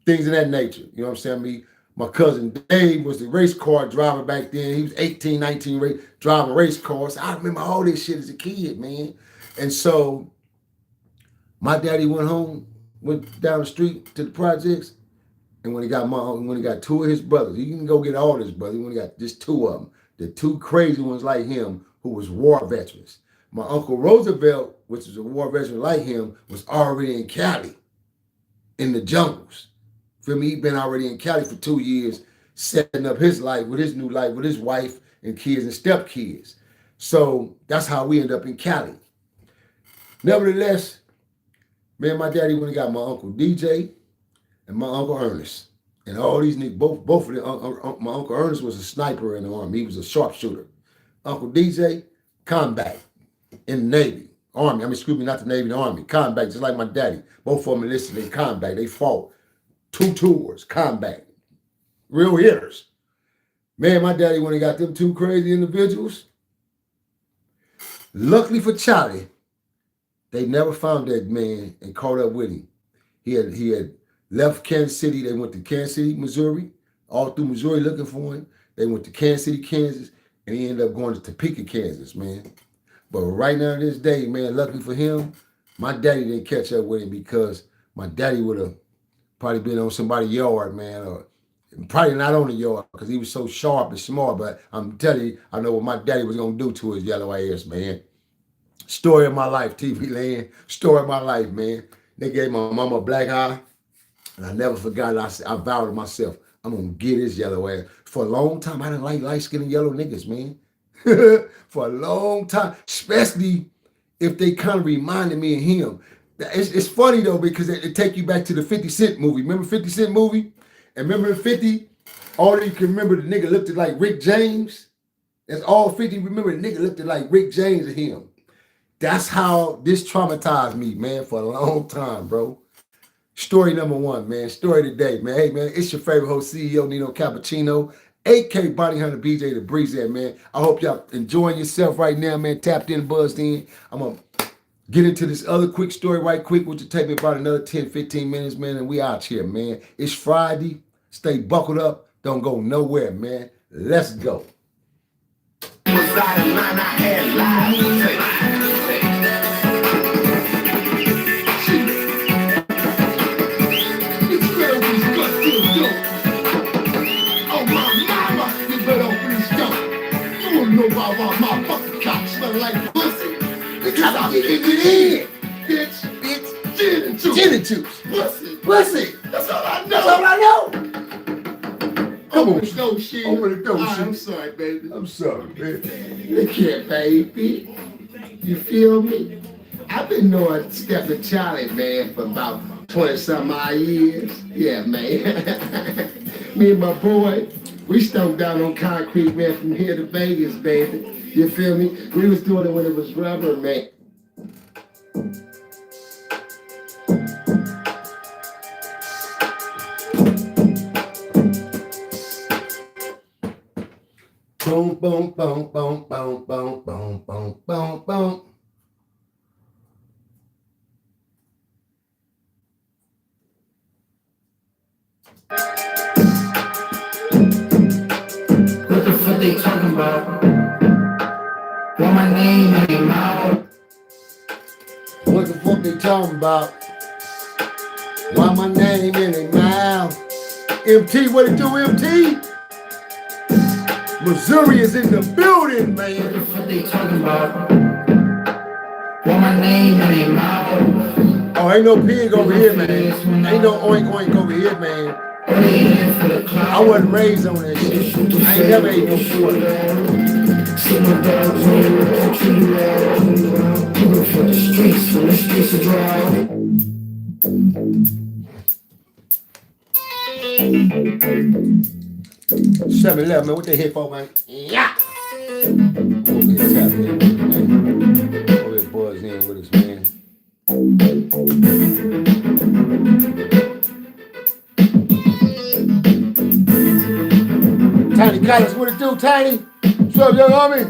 Things of that nature. You know what I'm saying? My cousin Dave was the race car driver back then. He was 18, 19, driving race cars. I remember all this shit as a kid, man. And so my daddy went down the street to the projects, and when he got 2 of his brothers, he didn't go get all his brothers. When he got just 2 of them, the 2 crazy ones like him who was war veterans. My Uncle Roosevelt, which was a war veteran like him, was already in Cali, in the jungles. Feel me? He'd been already in Cali for 2 years, setting up his life with his new life with his wife and kids and stepkids. So that's how we end up in Cali. Nevertheless, man, my daddy went and got my Uncle DJ and my Uncle Ernest. And all these niggas, both of them, my Uncle Ernest was a sniper in the Army. He was a sharpshooter. Uncle DJ, combat in the Navy. Army, excuse me, not the Navy, the Army. Combat, just like my daddy. Both of them enlisted in combat. They fought 2 tours, combat. Real hitters. Man, my daddy, when he got them 2 crazy individuals, luckily for Charlie, they never found that man and caught up with him. He had left Kansas City. They went to Kansas City, Missouri, all through Missouri looking for him. They went to Kansas City, Kansas, and he ended up going to Topeka, Kansas, man. But right now, this day, man, luckily for him, my daddy didn't catch up with him because my daddy would have probably been on somebody's yard, man, or probably not on the yard because he was so sharp and smart. But I'm telling you, I know what my daddy was going to do to his yellow ass, man. Story of my life, TV land. Story of my life, man. They gave my mama a black eye, and I never forgot it. I vowed to myself, I'm going to get his yellow ass. For a long time, I didn't like light-skinned yellow niggas, man. For a long time, especially if they kind of reminded me of him. It's funny, though, because it take you back to the 50 Cent movie. Remember 50 Cent movie? And remember in 50, all you can remember the nigga looked like Rick James. That's all 50 remember. The nigga looked like Rick James and him. That's how this traumatized me, man, for a long time, bro. Story number 1, man. Story today, man. Hey, man, it's your favorite host, CEO Nino Cappucino, AK Body Hunter BJ the Breeze, man. I hope y'all enjoying yourself right now, man. Tapped in, buzzed in. I'm going to get into this other quick story right quick, which will take me about another 10, 15 minutes, man, and we out here, man. It's Friday. Stay buckled up. Don't go nowhere, man. Let's go. My fucking cock smell like pussy. Because I'm getting it in. Bitch, gin and juice. Gin and juice. Pussy. That's all I know. That's all I know. Come on. No shit. Open the door, shit. I'm sorry, baby. I'm sorry, baby. Look here, baby. You feel me? I've been knowing Stephen Charlie, man, for about 20-some odd years. Yeah, man. Me and my boy, we stunk down on concrete, man, from here to Vegas, baby. You feel me? We was doing it when it was rubber, man. Boom, boom, boom, boom, boom, boom, boom, boom, boom, boom. What the fuck they talking about? Why my name ain't out? What the fuck they talking about? Why my name in their mouth? MT, what it do, MT? Missouri is in the building, man. What the fuck they talking about? Want my name in their mouth. Oh, ain't no pig over here, man. Ain't no oink oink over here, man. I wasn't raised on that shit. I ain't never ate no pork. See my dogs on the road to the road. People for the streets, for the streets to drive. 7-Eleven, man. What they hit for, man? Yeah. Over here tapping in with us, man. Over here buzzing in with us, man. Tiny Collins, what it do, Tiny? What's up, young homie?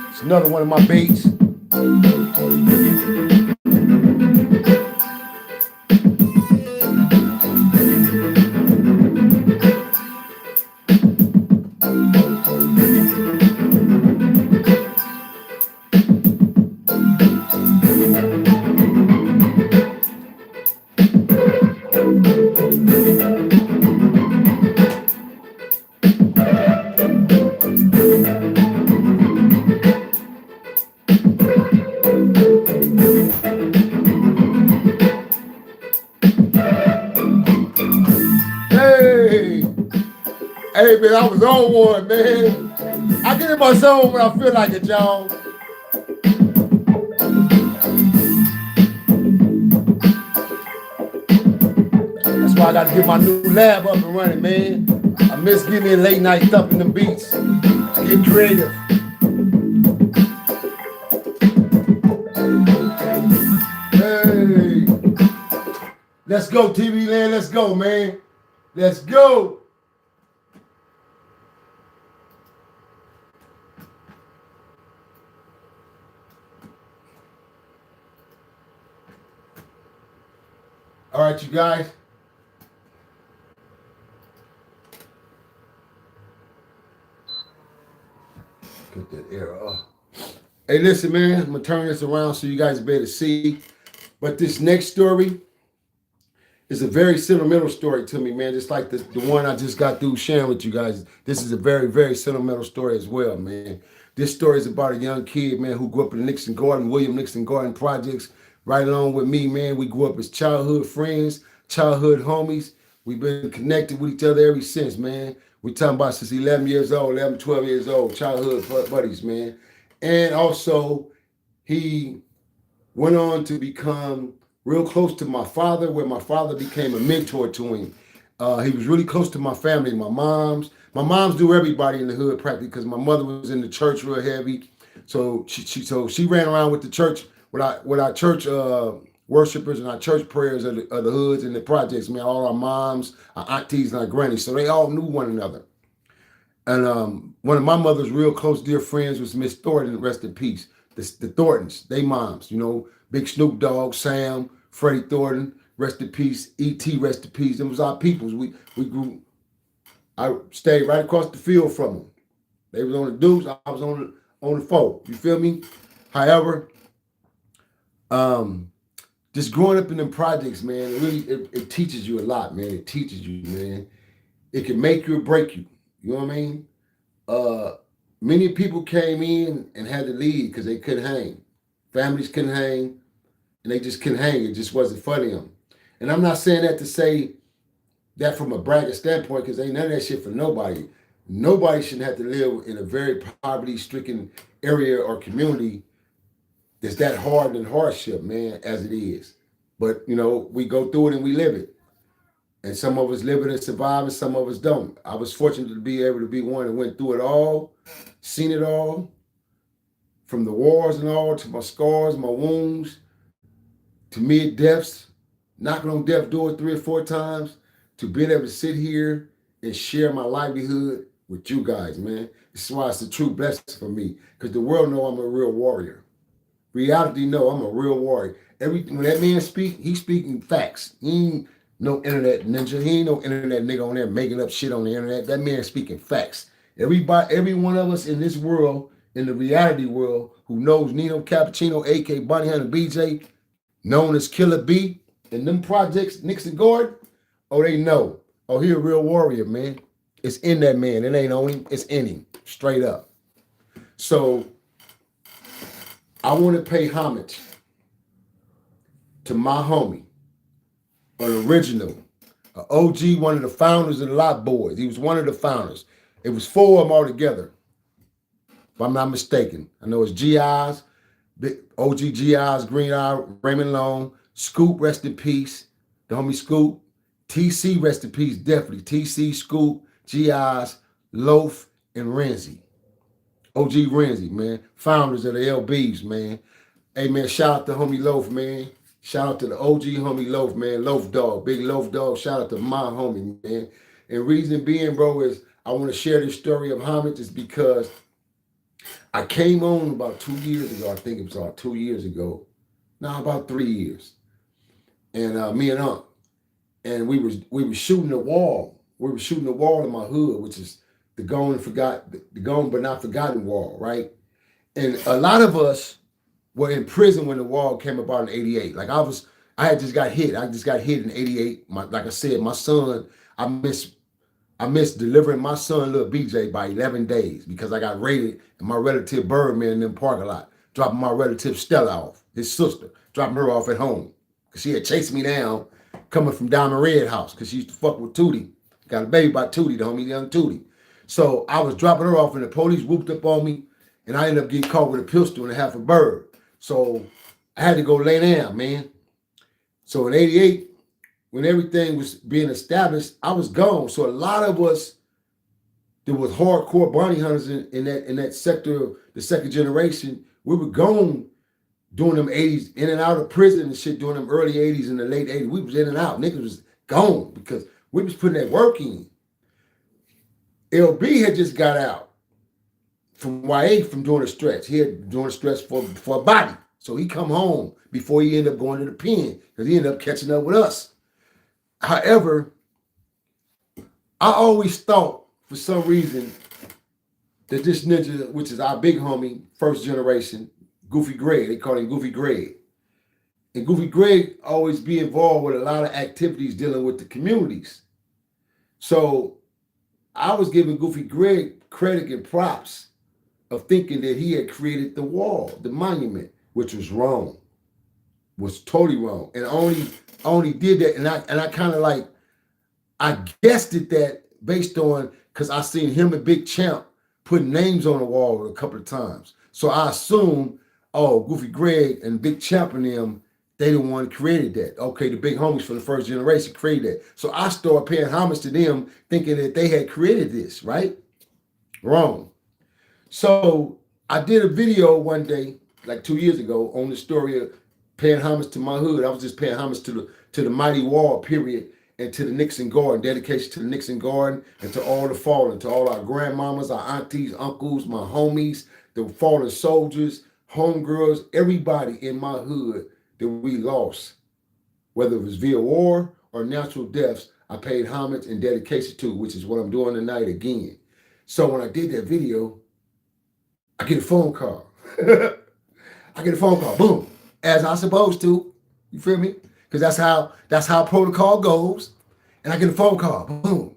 It's another one of my beats. Hey, man, I was on one, man. I get in my zone when I feel like it, y'all. That's why I got to get my new lab up and running, man. I miss getting in late night thumping them beats. Get creative. Hey. Let's go, TV land. Let's go, man. Let's go. All right, you guys. Get that air off. Hey, listen, man. I'm going to turn this around so you guys be able to see. But this next story is a very sentimental story to me, man. Just like the one I just got through sharing with you guys. This is a very, very sentimental story as well, man. This story is about a young kid, man, who grew up in the Nixon Garden, William Nixon Garden Projects. Right along with me, man. We grew up as childhood friends, childhood homies. We've been connected with each other ever since, man. We're talking about since 11 years old, 11, 12 years old, childhood buddies, man. And also, he went on to become real close to my father, where my father became a mentor to him. He was really close to my family, my moms. My moms knew everybody in the hood practically because my mother was in the church real heavy. So she ran around with the church, with our church worshipers and our church prayers of the hoods and the projects, man. All our moms, our aunties, and our grannies. So they all knew one another. And one of my mother's real close dear friends was Miss Thornton, rest in peace. The Thorntons, they moms, you know, Big Snoop Dogg, Sam, Freddie Thornton, rest in peace, E.T., rest in peace. Them was our peoples. We grew, I stayed right across the field from them. They was on the deuce, I was on the four. You feel me? However, just growing up in them projects, man, it teaches you a lot, man. It teaches you, man. It can make you or break you. You know what I mean? Many people came in and had to leave because they couldn't hang. Families couldn't hang, and they just couldn't hang. It just wasn't for them. And I'm not saying that to say that from a bragging standpoint, because ain't none of that shit for nobody. Nobody shouldn't have to live in a very poverty-stricken area or community that's that hard and hardship, man, as it is. But, you know, we go through it and we live it. And some of us live it and survive, and some of us don't. I was fortunate to be able to be one that went through it all, seen it all, from the wars and all, to my scars, my wounds, to mid-deaths, knocking on death door 3 or 4 times, to being able to sit here and share my livelihood with you guys, man. This is why it's a true blessing for me, because the world know I'm a real warrior. Reality know I'm a real warrior. When that man speak, he's speaking facts. He ain't no internet ninja. He ain't no internet nigga on there making up shit on the internet. That man speaking facts. Every one of us in this world in the reality world who knows Nino Cappucino, aka Bonnie Hunter BJ, known as Killer B, and them projects, Nixon Gordon, oh, they know. Oh, he a real warrior, man. It's in that man. It ain't on him. It's in him. Straight up. So I want to pay homage to my homie, an original, an OG, one of the founders of the Lot Boys. He was one of the founders. It was 4 of them all together, if I'm not mistaken. I know it's GIs, OG GIs, Green Eye, Raymond Long, Scoop, rest in peace, the homie Scoop, TC, rest in peace, definitely. TC, Scoop, GIs, Loaf, and Renzi. OG Renzi, man. Founders of the LBs, man. Hey, man, shout out to homie Loaf, man. Shout out to the OG homie Loaf, man. Loaf Dog, big Loaf Dog. Shout out to my homie, man. And reason being, bro, is I want to share this story of homage is because I came on about 2 years ago. I think it was about 2 years ago. No, about 3 years. And me and Unc, and we were shooting the wall. We were shooting the wall in my hood, which is the gone but not forgotten wall, right? And a lot of us were in prison when the wall came about in '88. Like I had just got hit. I just got hit in '88. Like I said, my son, I missed delivering my son, little BJ, by 11 days because I got raided and my relative Birdman in the parking lot, dropping my relative Stella off, his sister, dropping her off at home. Because she had chased me down coming from Diamond Red house because she used to fuck with Tootie. Got a baby by Tootie, the homie, young Tootie. So I was dropping her off and the police whooped up on me and I ended up getting caught with a pistol and a half a bird. So I had to go lay down, man. So in '88, when everything was being established, I was gone. So a lot of us, there was hardcore bounty hunters in that sector of the second generation. We were gone during them '80s, in and out of prison and shit during them early '80s and the late '80s. We was in and out. Niggas was gone because we was putting that work in. LB had just got out from YA from doing a stretch. He had doing a stretch for a body. So he come home before he ended up going to the pen because he ended up catching up with us. However, I always thought for some reason that this ninja, which is our big homie, first generation, Goofy Greg, they call him Goofy Greg. And Goofy Greg always be involved with a lot of activities dealing with the communities. So I was giving Goofy Greg credit and props of thinking that he had created the wall, the monument, which was wrong, was totally wrong. And I only did that, and I kind of like, I guessed at that based on, because I seen him and Big Champ putting names on the wall a couple of times. So I assumed, oh, Goofy Greg and Big Champ and them, they the one created that. Okay, the big homies from the first generation created that. So I started paying homage to them, thinking that they had created this, right? Wrong. So I did a video one day, like 2 years ago, on the story of paying homage to my hood. I was just paying homage to the mighty wall, period, and to the Nixon Garden, dedication to the Nixon Garden, and to all the fallen, to all our grandmamas, our aunties, uncles, my homies, the fallen soldiers, homegirls, everybody in my hood that we lost, whether it was via war or natural deaths. I paid homage and dedication to, which is what I'm doing tonight again. So when I did that video, I get a phone call. I get a phone call, boom, as I supposed to. You feel me? Because that's how protocol goes. And I get a phone call, boom.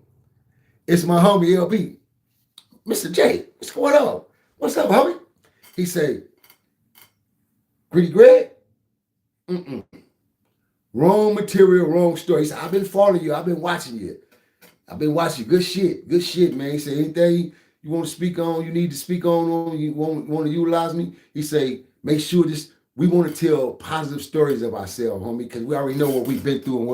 It's my homie LB. Mr. J, what's going on? What's up, homie? He say, Gritty Greg? Wrong material, wrong story. He said, I've been following you. I've been watching you. I've been watching you. Good shit, man. He said, anything you want to speak on, you need to speak on, you want to utilize me? He say, make sure we want to tell positive stories of ourselves, homie, because we already know what we've been through and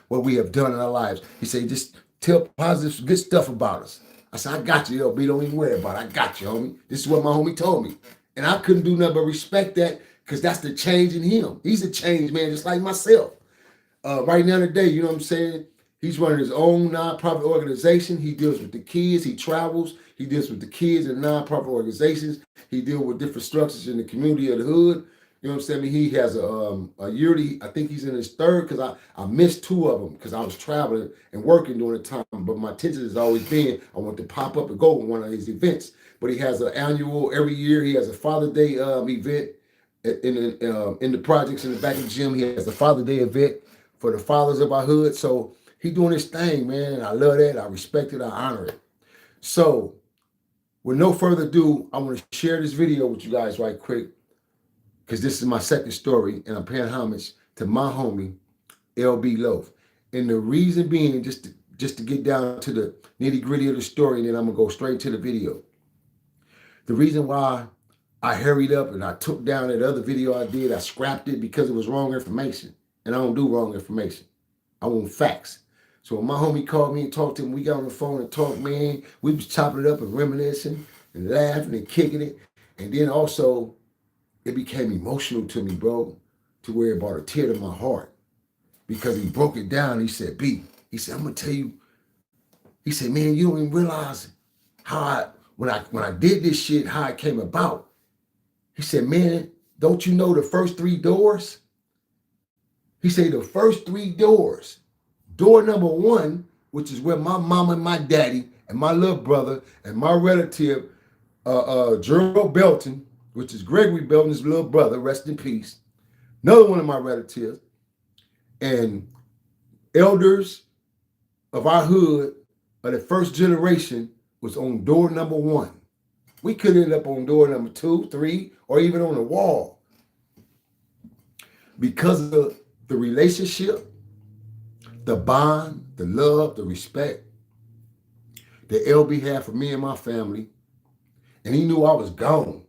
what we have done in our lives. He said, just tell positive, good stuff about us. I said, I got you, LB. Don't even worry about it. I got you, homie. This is what my homie told me. And I couldn't do nothing but respect that because that's the change in him. He's a change man, just like myself. Right now today, you know what I'm saying? He's running his own nonprofit organization. He deals with the kids. He travels. He deals with the kids and nonprofit organizations. He deals with different structures in the community of the hood. You know what I'm saying? He has a yearly, I think he's in his third, because I missed two of them because I was traveling and working during the time. But my intention has always been I want to pop up and go to one of his events. But he has an annual, every year he has a Father Day event in the projects in the back of the gym. He has a Father Day event for the fathers of our hood. So he doing his thing, man. And I love that. I respect it. I honor it. So with no further ado, I want to share this video with you guys right quick, because this is my second story, and I'm paying homage to my homie, LB Loaf. And the reason being, just to get down to the nitty gritty of the story, and then I'm gonna go straight to the video. The reason why I hurried up and I took down that other video I did, I scrapped it because it was wrong information. And I don't do wrong information. I want facts. So when my homie called me and talked to him, we got on the phone and talked, man. We was chopping it up and reminiscing and laughing and kicking it. And then also, it became emotional to me, bro, to where it brought a tear to my heart. Because he broke it down. He said, B, he said, I'm gonna tell you. He said, man, you don't even realize how when I did this shit, how it came about. He said, man, don't you know the first three doors? He said the first three doors. Door number one, which is where my mama and my daddy and my little brother and my relative, Gerald Belton, which is Gregory Belton's little brother, rest in peace. Another one of my relatives, and elders of our hood of the first generation was on door number one. We could end up on door number 2, 3, or even on the wall. Because of the relationship, the bond, the love, the respect that LB had for me and my family. And he knew I was gone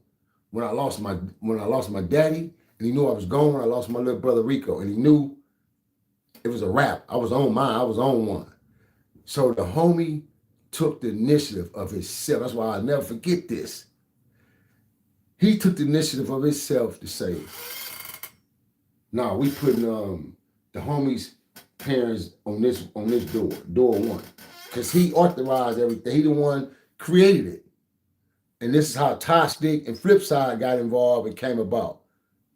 when I lost my daddy, and he knew I was gone when I lost my little brother Rico, and he knew it was a wrap. I was on mine. I was on one. So the homie took the initiative of himself. That's why I'll never forget this. He took the initiative of himself to say, nah, we putting the homie's parents on this door one. Because he authorized everything. He the one created it. And this is how Ty Stick and Flipside got involved and came about.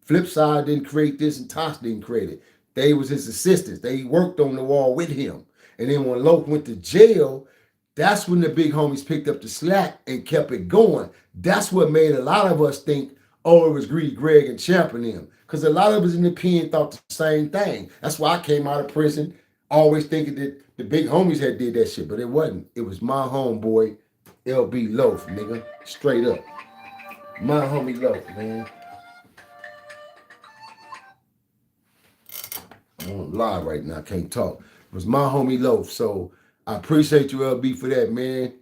Flipside didn't create this and Tosh didn't create it. They was his assistants. They worked on the wall with him. And then when Loaf went to jail, that's when the big homies picked up the slack and kept it going. That's what made a lot of us think, oh, it was Greedy Greg and Champ and them. Because a lot of us in the pen thought the same thing. That's why I came out of prison always thinking that the big homies had did that shit, but it wasn't. It was my homeboy, LB Loaf, nigga. Straight up. My homie Loaf, man. I'm live right now, I can't talk. It was my homie Loaf. So I appreciate you, LB, for that, man.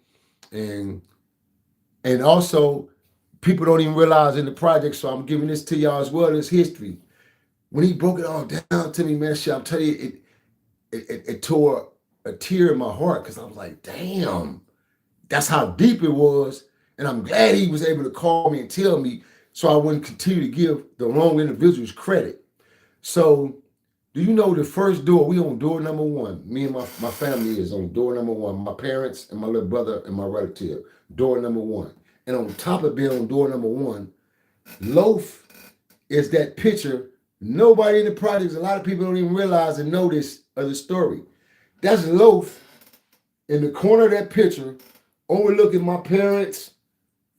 And also, people don't even realize in the project, so I'm giving this to y'all as well as history. When he broke it all down to me, man, shit, I'm telling you, it tore a tear in my heart, because I was like, damn, that's how deep it was. And I'm glad he was able to call me and tell me so I wouldn't continue to give the wrong individuals credit. So, do you know the first door, we on door number one. Me and my family is on door number one. My parents and my little brother and my relative, door number one. And on top of being on door number one, Loaf is that picture. Nobody in the projects, a lot of people don't even realize and know this of the story. That's Loaf in the corner of that picture, overlooking my parents,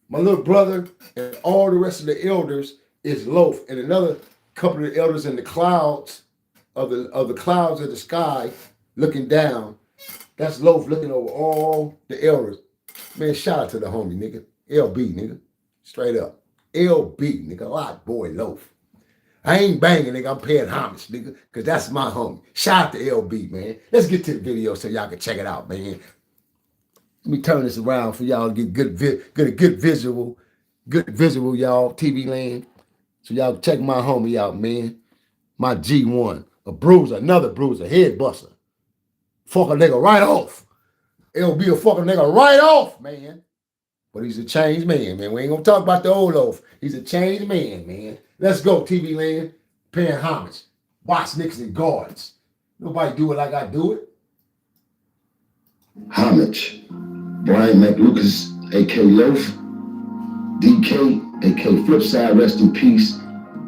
my little brother, and all the rest of the elders is Loaf. And another couple of the elders in the clouds, of the clouds of the sky, looking down. That's Loaf looking over all the elders. Man, shout out to the homie, nigga. LB, nigga. Straight up. LB, nigga. Lot boy Loaf. I ain't banging, nigga. I'm paying homage, nigga, because that's my homie. Shout out to LB, man. Let's get to the video so y'all can check it out, man. Let me turn this around for y'all to get good visual, y'all, TV land. So y'all check my homie out, man. My G1, a bruiser, another bruiser, head buster. Fuck a nigga right off. LB a fucking nigga right off, man. But he's a changed man, man. We ain't gonna talk about the old Loaf. He's a changed man, man. Let's go, TV land. Paying homage. Watch niggas and guards. Nobody do it like I do it. Homage. Brian McLucas, a.k. Loaf. DK, a.k. Flipside, rest in peace.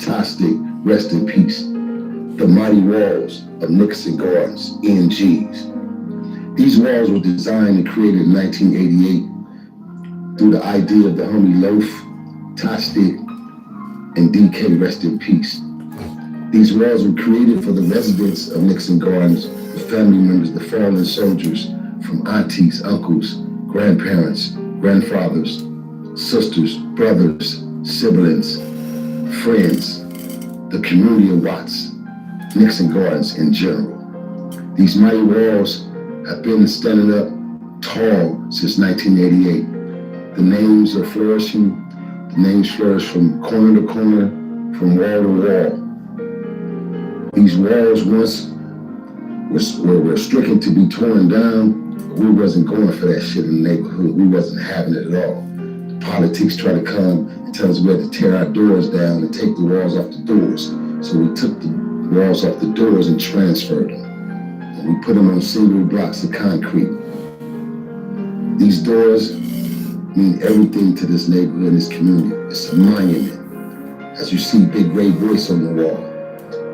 Fantastic, rest in peace. The mighty walls of Nickerson Gardens, EMGs. These walls were designed and created in 1988 through the idea of the homie Loaf, Tastic, and DK, rest in peace. These walls were created for the residents of Nickerson Gardens, the family members, the fallen soldiers, from aunties, uncles, grandparents, grandfathers, sisters, brothers, siblings, friends, the community of Watts, Nickerson Gardens in general. These mighty walls have been standing up tall since 1988. The names are flourishing. The names flourish from corner to corner, from wall to wall. These walls once were stricken to be torn down, but we wasn't going for that shit in the neighborhood. We wasn't having it at all. The politics try to come and tell us we had to tear our doors down and take the walls off the doors. So we took the walls off the doors and transferred them. And we put them on single blocks of concrete. These doors mean everything to this neighborhood, this community. It's a monument. As you see Big Ray Boyce on the wall,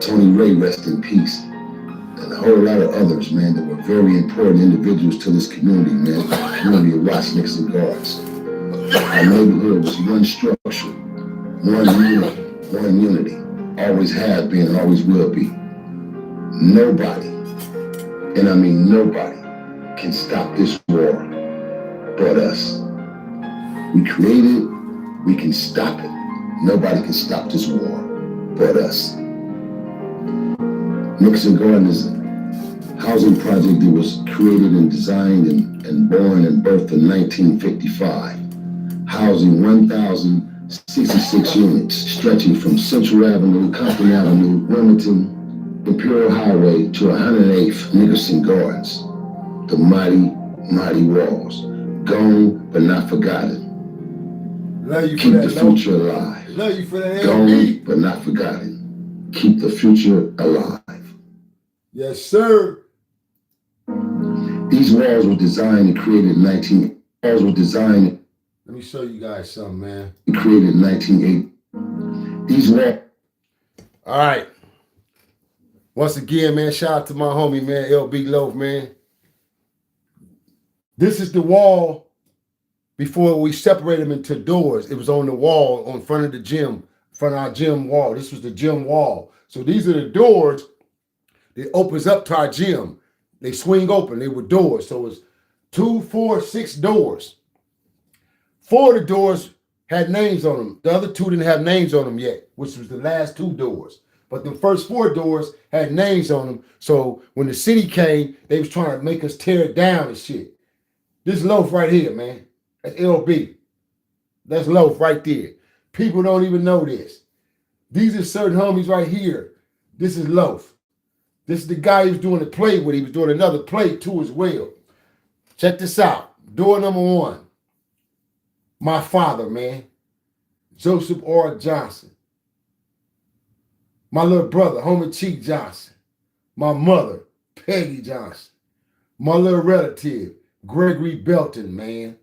Tony Ray, rest in peace, and a whole lot of others, man, that were very important individuals to this community, man, the community of Watts, Nickerson Gardens. Our neighborhood was one structure, one unity, always have been, always will be. Nobody, and I mean nobody, can stop this war but us. We created it, we can stop it. Nobody can stop this war but us. Nickerson Gardens is a housing project that was created and designed and born and birthed in 1955, housing 1,066 units, stretching from Central Avenue, Compton Avenue, Wilmington, Imperial Highway to 108th Nickerson Gardens. The mighty, mighty walls, gone but not forgotten. Love you Keep for the that, future alive. Love you for that, Gone LB. but not forgotten. Keep the future alive. Yes, sir. These walls were designed and created in 19. Walls were designed Let me show you guys something, man. and created in 1980. These walls. All right. Once again, man, shout out to my homie, man, LB Loaf, man. This is the wall before we separated them into doors. It was on the wall in front of the gym, front of our gym wall. This was the gym wall. So these are the doors that opens up to our gym. They swing open. They were doors. So it's 2, 4, 6 doors. 4 of the doors had names on them. The other 2 didn't have names on them yet, which was the last 2 doors. But the first 4 doors had names on them. So when the city came, they was trying to make us tear it down and shit. This Loaf right here, man. That's LB. That's Loaf right there. People don't even know this. These are certain homies right here. This is Loaf. This is the guy he was doing the play with. He was doing another play too as well. Check this out. Door number 1. My father, man. Joseph R. Johnson. My little brother, Homer Chief Johnson. My mother, Peggy Johnson. My little relative, Gregory Belton, man.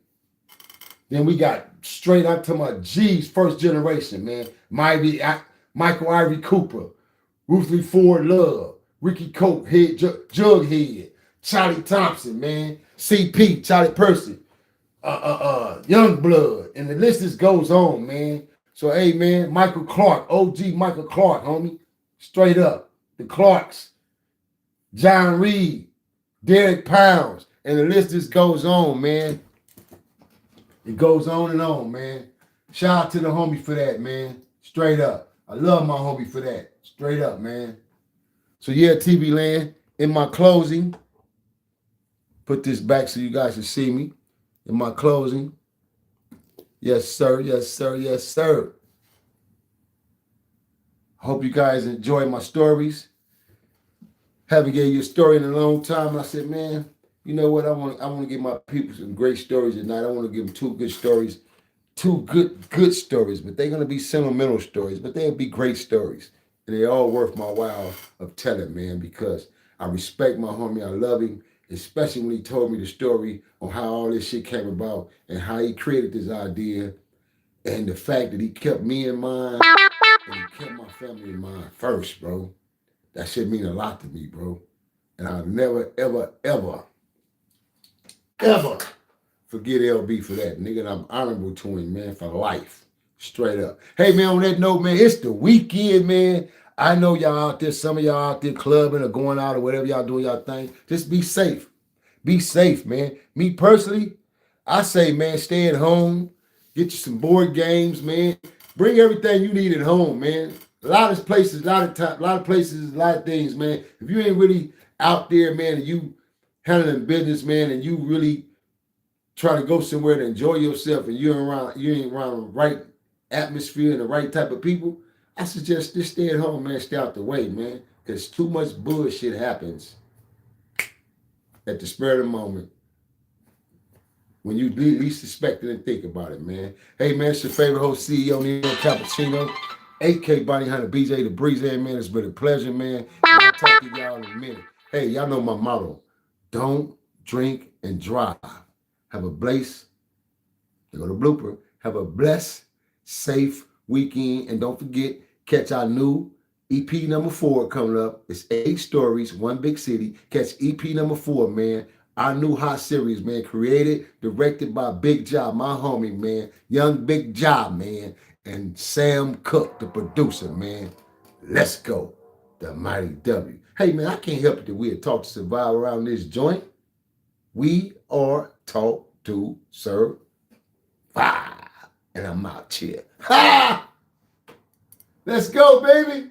Then we got straight up to my G's, first generation, man. Michael Ivy Cooper, Ruthie Ford Love, Ricky Coke, Jughead, Charlie Thompson, man. CP, Charlie Percy, Young Blood, and the list just goes on, man. So, hey, man, Michael Clark, OG Michael Clark, homie. Straight up. The Clarks, John Reed, Derek Pounds, and the list just goes on, man. It goes on and on, man. Shout out to the homie for that, man. Straight up. I love my homie for that. Straight up, man. So, yeah, TV land, in my closing, put this back so you guys can see me. In my closing, yes, sir, yes, sir, yes, sir. Hope you guys enjoy my stories. Haven't gave you a story in a long time. And I said, man, you know what? I want to give my people some great stories tonight. I want to give them 2 good stories, 2 good stories, but they're gonna be sentimental stories, but they'll be great stories, and they're all worth my while of telling, man, because I respect my homie. I love him, especially when he told me the story on how all this shit came about and how he created this idea, and the fact that he kept me in mind. and he kept my family in mind first, bro. That shit mean a lot to me, bro. And I'll never, ever, ever, ever forget LB for that. Nigga, and I'm honorable to him, man, for life. Straight up. Hey, man, on that note, man, it's the weekend, man. I know y'all out there, some of y'all out there clubbing or going out or whatever y'all doing y'all thing. Just be safe. Be safe, man. Me personally, I say, man, stay at home. Get you some board games, man. Bring everything you need at home, man. A lot of places, a lot of places, a lot of things, man. If you ain't really out there, man, and you handling business, man, and you really trying to go somewhere to enjoy yourself, and you ain't around the right atmosphere and the right type of people, I suggest just stay at home, man. Stay out the way, man, because too much bullshit happens at the spur of the moment when you least expect it and think about it, man. Hey, man, it's your favorite host, CEO Nino Cappucino, 8K Bounty Hunter, BJ the Breeze, man. It's been a pleasure, man. I'll talk to y'all in a minute. Hey, y'all know my motto. Don't drink and drive. Have a blessed, there go the blooper. Have a blessed, safe weekend. And don't forget, catch our new EP number 4 coming up. It's 8 stories, 1 big city. Catch EP number 4, man. Our new hot series, man. Created, directed by Big Job, my homie, man. Young Big Job, man. And Sam Cook, the producer, man. Let's go. The Mighty W. Hey, man, I can't help it that we're taught to survive around this joint. We are taught to survive. And I'm out here. Ha! Let's go, baby.